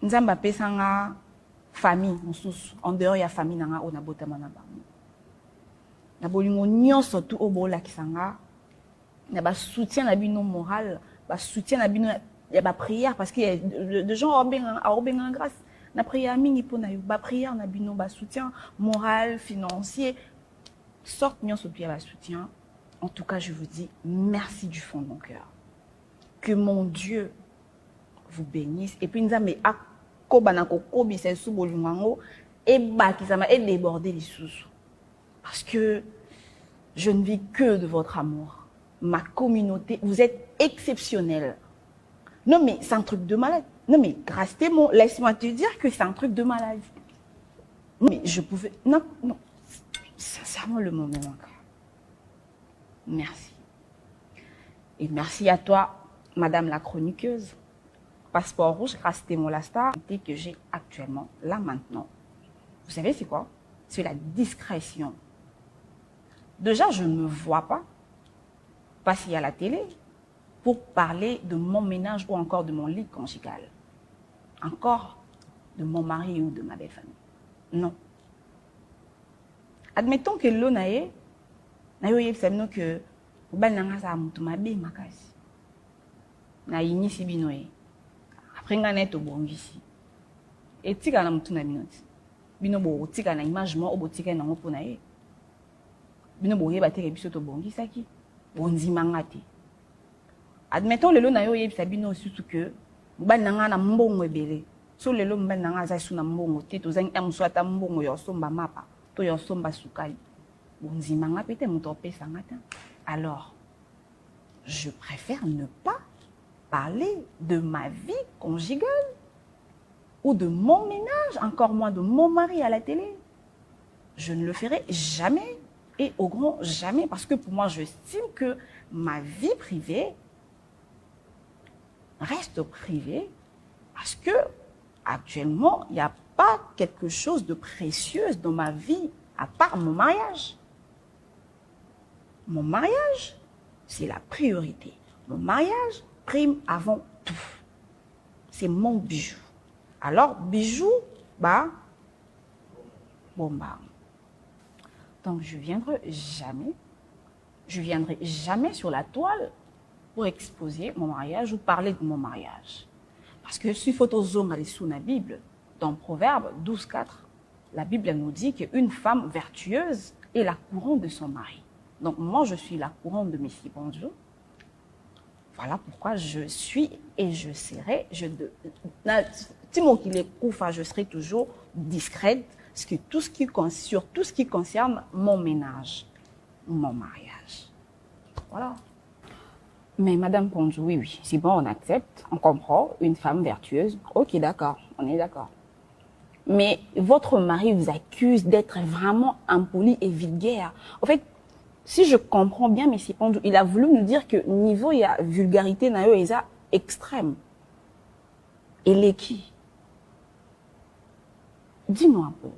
A: nous avons une famille, en dehors de la famille, nous avons une famille. Nous avons surtout au bola qui sanga. Nous avons soutien moral, soutien la prière parce qu'il y a des gens qui ont grâce. La prière pour la prière, na soutien moral, financier, sorte surtout la soutien. En tout cas, je vous dis merci du fond de mon cœur. Que mon Dieu vous bénisse. Et puis nous avons et déborder les sous. Parce que je ne vis que de votre amour. Ma communauté, vous êtes exceptionnels. Non mais c'est un truc de malade. Non mais grâce témoin, laisse-moi te dire que c'est un truc de malade. Non mais je pouvais... Non, sincèrement le moment encore. Merci. Et merci à toi, Madame la chroniqueuse. Passeport rouge, grâce témoin la star que j'ai actuellement, là maintenant. Vous savez c'est quoi? C'est la discrétion. Déjà, je ne me vois pas passer à la télé pour parler de mon ménage ou encore de mon lit conjugal. Encore de mon mari ou de ma belle famille. Non. Admettons que l'on a eu, que après nga net obongisi etika na mutu na minute bino bo tika na image mo obotika na ngo pona ye bino bo yeba teke biso to bongisaki bonzimanga te. Admettons lelo na yo yebisa bino surtout que mobali nanga na mbongo ebele so lelo mobali nanga za su na mbongo te to zangi amswata mbongo yo somba mapa to yo somba sukali bonzimanga pete muto pesa ngata. Alors je préfère ne pas parler de ma vie conjugale ou de mon ménage, encore moins de mon mari à la télé. Je ne le ferai jamais et au grand jamais parce que pour moi, j'estime que ma vie privée reste privée parce que actuellement, il n'y a pas quelque chose de précieux dans ma vie à part mon mariage. Mon mariage, c'est la priorité. Mon mariage prime avant tout. C'est mon bijou. Alors, bijou, bah, bon, bah. Donc, je viendrai jamais sur la toile pour exposer mon mariage ou parler de mon mariage. Parce que si photo zonga sous la Bible, dans Proverbe 12:4, la Bible nous dit qu'une femme vertueuse est la couronne de son mari. Donc moi, je suis la couronne de Messi Bonjour. Voilà pourquoi je suis et je serai, je serai toujours discrète sur tout ce qui concerne mon ménage, mon mariage. Voilà. Mais Madame Ponjou, oui, c'est bon, on accepte, on comprend, une femme vertueuse. Ok, d'accord, on est d'accord. Mais votre mari vous accuse d'être vraiment impoli et vulgaire. En fait, si je comprends bien, M. Ponjou, il a voulu nous dire que niveau il y a vulgarité, il y a extrême. Et les qui? Dis-nous un peu.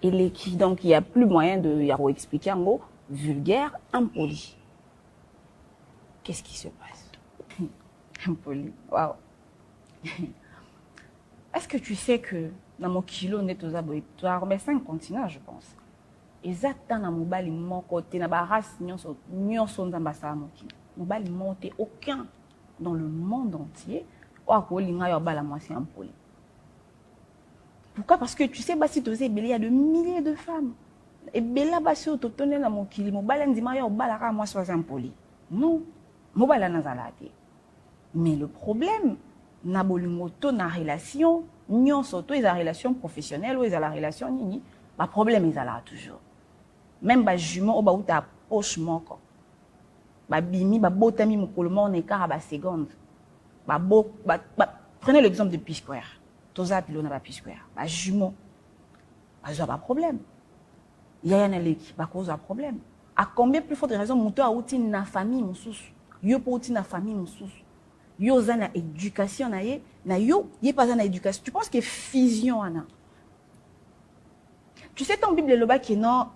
A: Et les qui? Donc, il n'y a plus moyen de expliquer en mot vulgaire, impoli. Qu'est-ce qui se passe? Impoli. Waouh. Est-ce que tu sais que dans mon kilo, on est aux abois, tu as remis 5 continents, je pense. Et ça, dans mon bal, mon côté, dans ma race, nous sommes dans ma salle, mon bal, aucun dans le monde entier. Pourquoi? Parce que tu sais, si tu sais, il y a de milliers de femmes. Et Bella Bassi, tu tenais dans mon kilo, mon bal, moi, sois impoli. Non. Mais le problème, na bolimoto na relation, nyon soto la relation professionnelle ou la relation nini, ba problème est là toujours. Même ba jument ou ba ou ta poche moko. Ba bimi ba botami mokolmo on écart ba seconde. Prenez l'exemple de P-Square. Toza pilo na ba P-Square. Ba jument. Ba pas problème. Yaya na leki ba cause un problème. À combien plus forte raison moto a outi na famille moussous. Yo po outi na famille moussous. Yo zana éducation na yo pas zana éducation. Tu penses que fusion ana. Tu sais ton Bible le bas qui non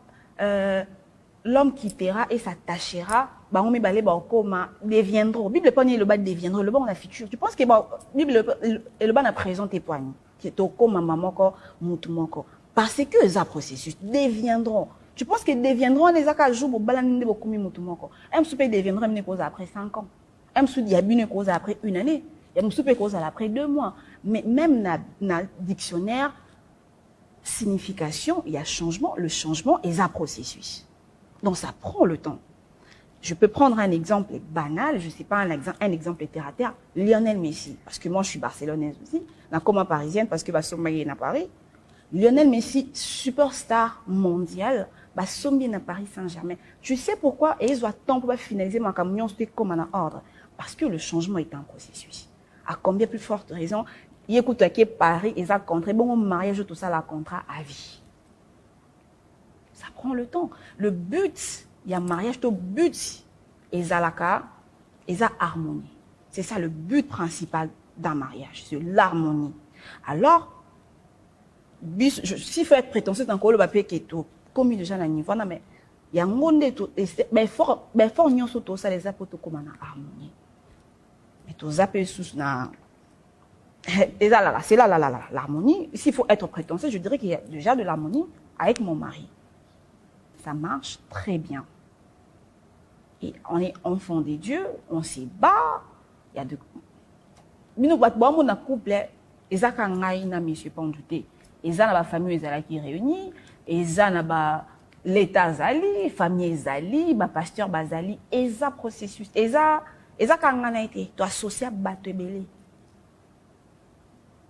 A: l'homme quittera et s'attachera ba on me balé ba koma deviendront. Bible pas le bas deviendront le bas on a futur. Tu penses que Bible le bas na présent témoigne qui est au koma maman ko mutu moko parce que ça processus deviendront. Tu penses que deviendront les aka jour pour balaninde beaucoup mutu moko. Un souper deviendront une cause après 5 ans. Il y a une cause après 1 année, il y a une cause après 2 mois. Mais même dans le dictionnaire, signification, il y a changement, le changement est un processus. Donc ça prend le temps. Je peux prendre un exemple banal, je ne sais pas, un exemple terre à terre, Lionel Messi, parce que moi je suis barcelonaise aussi, la coma parisienne, parce que je suis à Paris. Lionel Messi, superstar mondial, sombi à Paris Saint-Germain. Tu sais pourquoi? Et ils ont temps pour finaliser ma camion, c'était comme un ordre. Parce que le changement est un processus. À combien plus forte raison, il écoute à Paris et ça contrat, bon mariage tout ça la contrat à vie. Ça prend le temps. Le but, il y a mariage, tout but, et ça harmonie. C'est ça le but principal d'un mariage, c'est l'harmonie. Alors, s'il faut être prétentieux dans le papier qui est tout, comme il y a niveau, mais il y a un monde tout, mais fort nous surtout ça les apôtres comme en harmonie. Mais tous appels sous na, c'est là l'harmonie. S'il faut être prétentieux, je dirais qu'il y a déjà de l'harmonie avec mon mari. Ça marche très bien. Et on est enfant des dieux, on se bat. Il y a de, nous batons mon couple, et ça quand na monsieur Pandouté. Et ça, la famille qui réunit, et ça, l'État Zali, famille Zali, pasteur Bazali, et ça, processus. Et ça, quand on a été, tu associé à Batebele.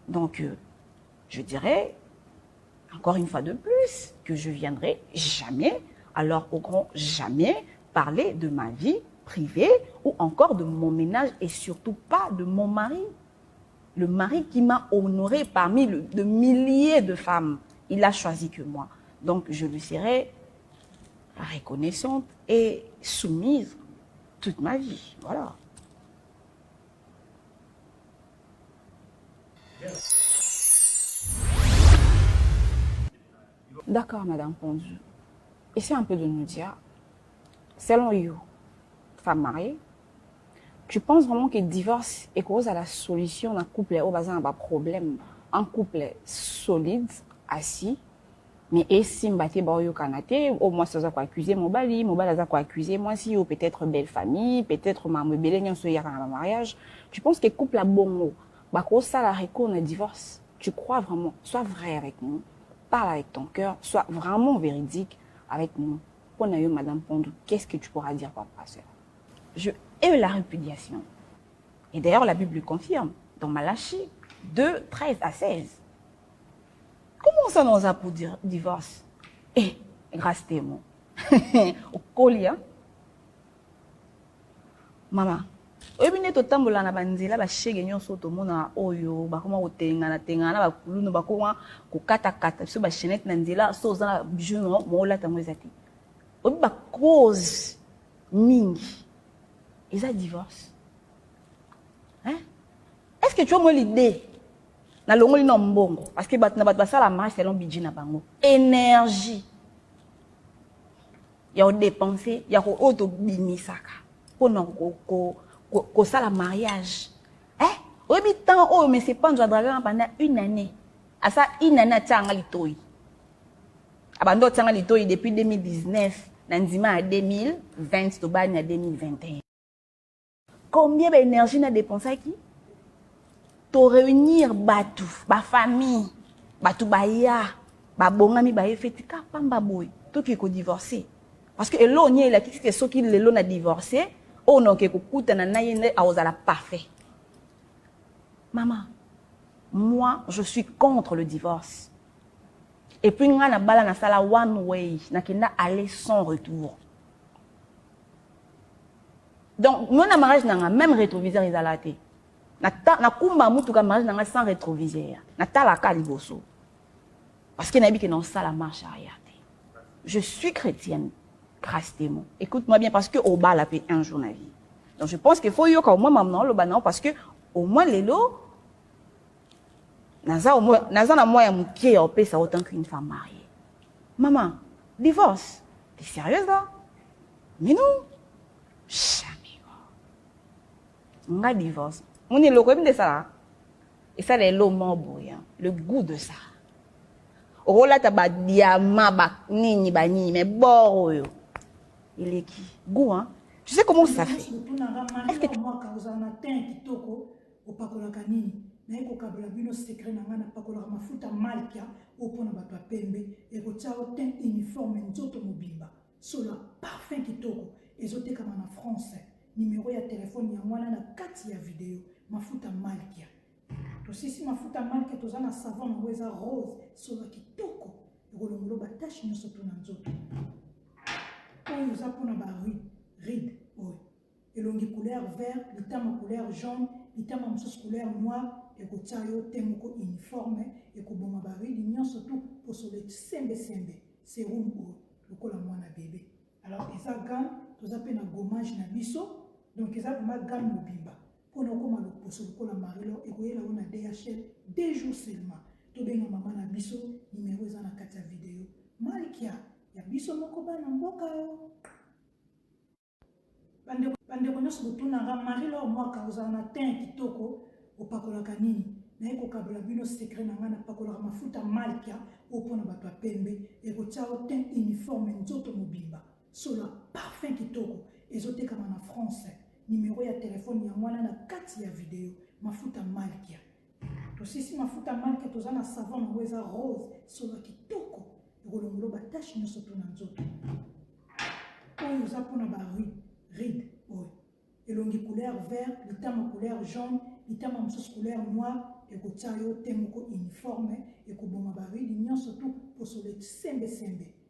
A: Donc, je dirais, encore une fois de plus, que je viendrai jamais, alors au grand jamais, parler de ma vie privée ou encore de mon ménage et surtout pas de mon mari. Le mari qui m'a honoré parmi de milliers de femmes, il a choisi que moi. Donc, je lui serai reconnaissante et soumise toute ma vie. Voilà. D'accord, Madame Pondu. Essaye un peu de nous dire, selon you, femme mariée, tu penses vraiment que le divorce est cause à la solution d'un couple au bazin d'un problème, un couple solide, assis, mais et si m'baté boyo kanate, au moins ça quoi accuser mon bali ça quoi accuser moi si ou peut-être belle famille, peut-être ma belle nyon so yaka na mariage. Tu penses que couple a bon mot, bah ko ça la réco na divorce. Tu crois vraiment? Sois vrai avec nous, parle avec ton cœur, sois vraiment véridique avec nous. Pour nous, Madame Pondou, qu'est-ce que tu pourras dire par rapport à cela? Je hais la répudiation. Et d'ailleurs, la Bible le confirme dans Malachie 2, 13 à 16. Comment ça nous a pour dire divorce? Eh, grâce témoin. Au colia. Maman. Oyebine totambola na banzela ba shege nyonso to mona oyo ba koma otengana tengana ba kulunu ba koma ko kata kata so ba chenette na nzela so za bijou no mo la tango ezati. Obi ba cause mingi. Ils ont divorce. Hein? Est-ce que tu as l'idée? Na longo li no mbongo parce que na bat basala marche selon budget na bango. Énergie. Ya o dépenser, ya ko auto bimisaka. Pour non ko sala mariage. Hein? Obi temps oh mais c'est pas un dragon pendant une année. À ça une année tanga litoi. Abando tanga litoi depuis 2019, nandima à 2020 to bani à 2021. Combien d'énergie n'a dépensé qui? To réunir batu, ba famille, batu baya, ba bongami ba efeti ka pamba boy, to ki ko divorcer. Parce que elo nye la kiki so ki lelo na divorcer, o non ke ko kuta na yende a ozala parfait. Maman, moi je suis contre le divorce. Et puis nga na bala na sala one way, na kenda aller sans retour. Donc, nous, na mariage, n'a même rétroviseur isolé. Na kumba mutu ka mariage n'a sans rétroviseur. Na ta la kaliboso. Parce que nabi que non ça la marche arrière. Je suis chrétienne, grâce témoin. Écoute-moi bien parce que au bas la paix un jour na vie. Donc je pense qu'il faut yo au moins maintenant le banan parce que au moins les lots naza na moya mukie au paix ça autant qu'une femme mariée. Maman, divorce. T'es sérieuse là? Mais non. Nga divorce. On est le problème de ça. Et ça, c'est le goût de ça. Oh là, t'as ba diamant, ba nini, ba nini, mais bon, il est qui? Goût, hein? Tu sais comment ça fait? Est-ce que tu...
B: na eko kabla bino secret na ngana pakola mafuta malkia opona bato ya pembe eko tchao ten uniforme nzoto mobimba sola parfum kitoko ezoteka na France numéro ya téléphone ya mwana na kati ya video mafuta malkia to sisi mafuta malkia tozana savon na weza rose sola kitoko ekolongolo ba tache nyoso to na nzoto oyo za pona ba ride oyo elongi couleur vert litama couleur jaune litama mosusu couleur noir ekotia yo te moko uniforme ekoboma baridi nyonso tu posole sembe serum oyo lokola mwana bébé. Alors eza gamme toza pe na gommage na biso donc eza vraiment gamme mobimba mpona okoma loposo lokola marilo ekoyela yo na DHL 2 jours seulement tobenga mama na biso numéro eza na kati ya video malkia ya biso moko bana mboka yo bandeko nyonso botunanga marilo mwaka ozala na teint kitoko opakolaka nini na ekokabela bino secret na nga na pakolaka mafuta malkia opona bato ya pembe ekotia yo teint uniforme nzoto mobimba sola parfum kitoko ezotekama na France numéro ya telefone ya mwana na kati ya video mafuta malkia tosisi mafuta malkia toza na savon yango eza rose sola kitoko ekolongolo batache nyonso to na nzoto oyo eza mpona baride oyo elongi couleur vert litama couleur jaune litama mosusu couleur noir ekotia yo te moko uniforme ekoboma baridi nyonso tu posole sembe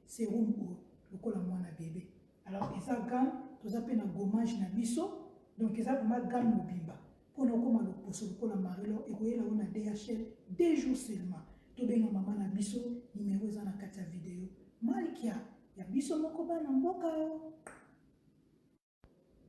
B: serum oyo lokola mwana bébé. Alors eza gamme toza pe na gommage na biso donc eza vraiment gamme mobimba mpona okoma loposo lokola marilo ekoyela yo na DHL 2 jours seulement tobenga mama na biso numéro eza na kati ya video malkia ya biso moko bana mboka o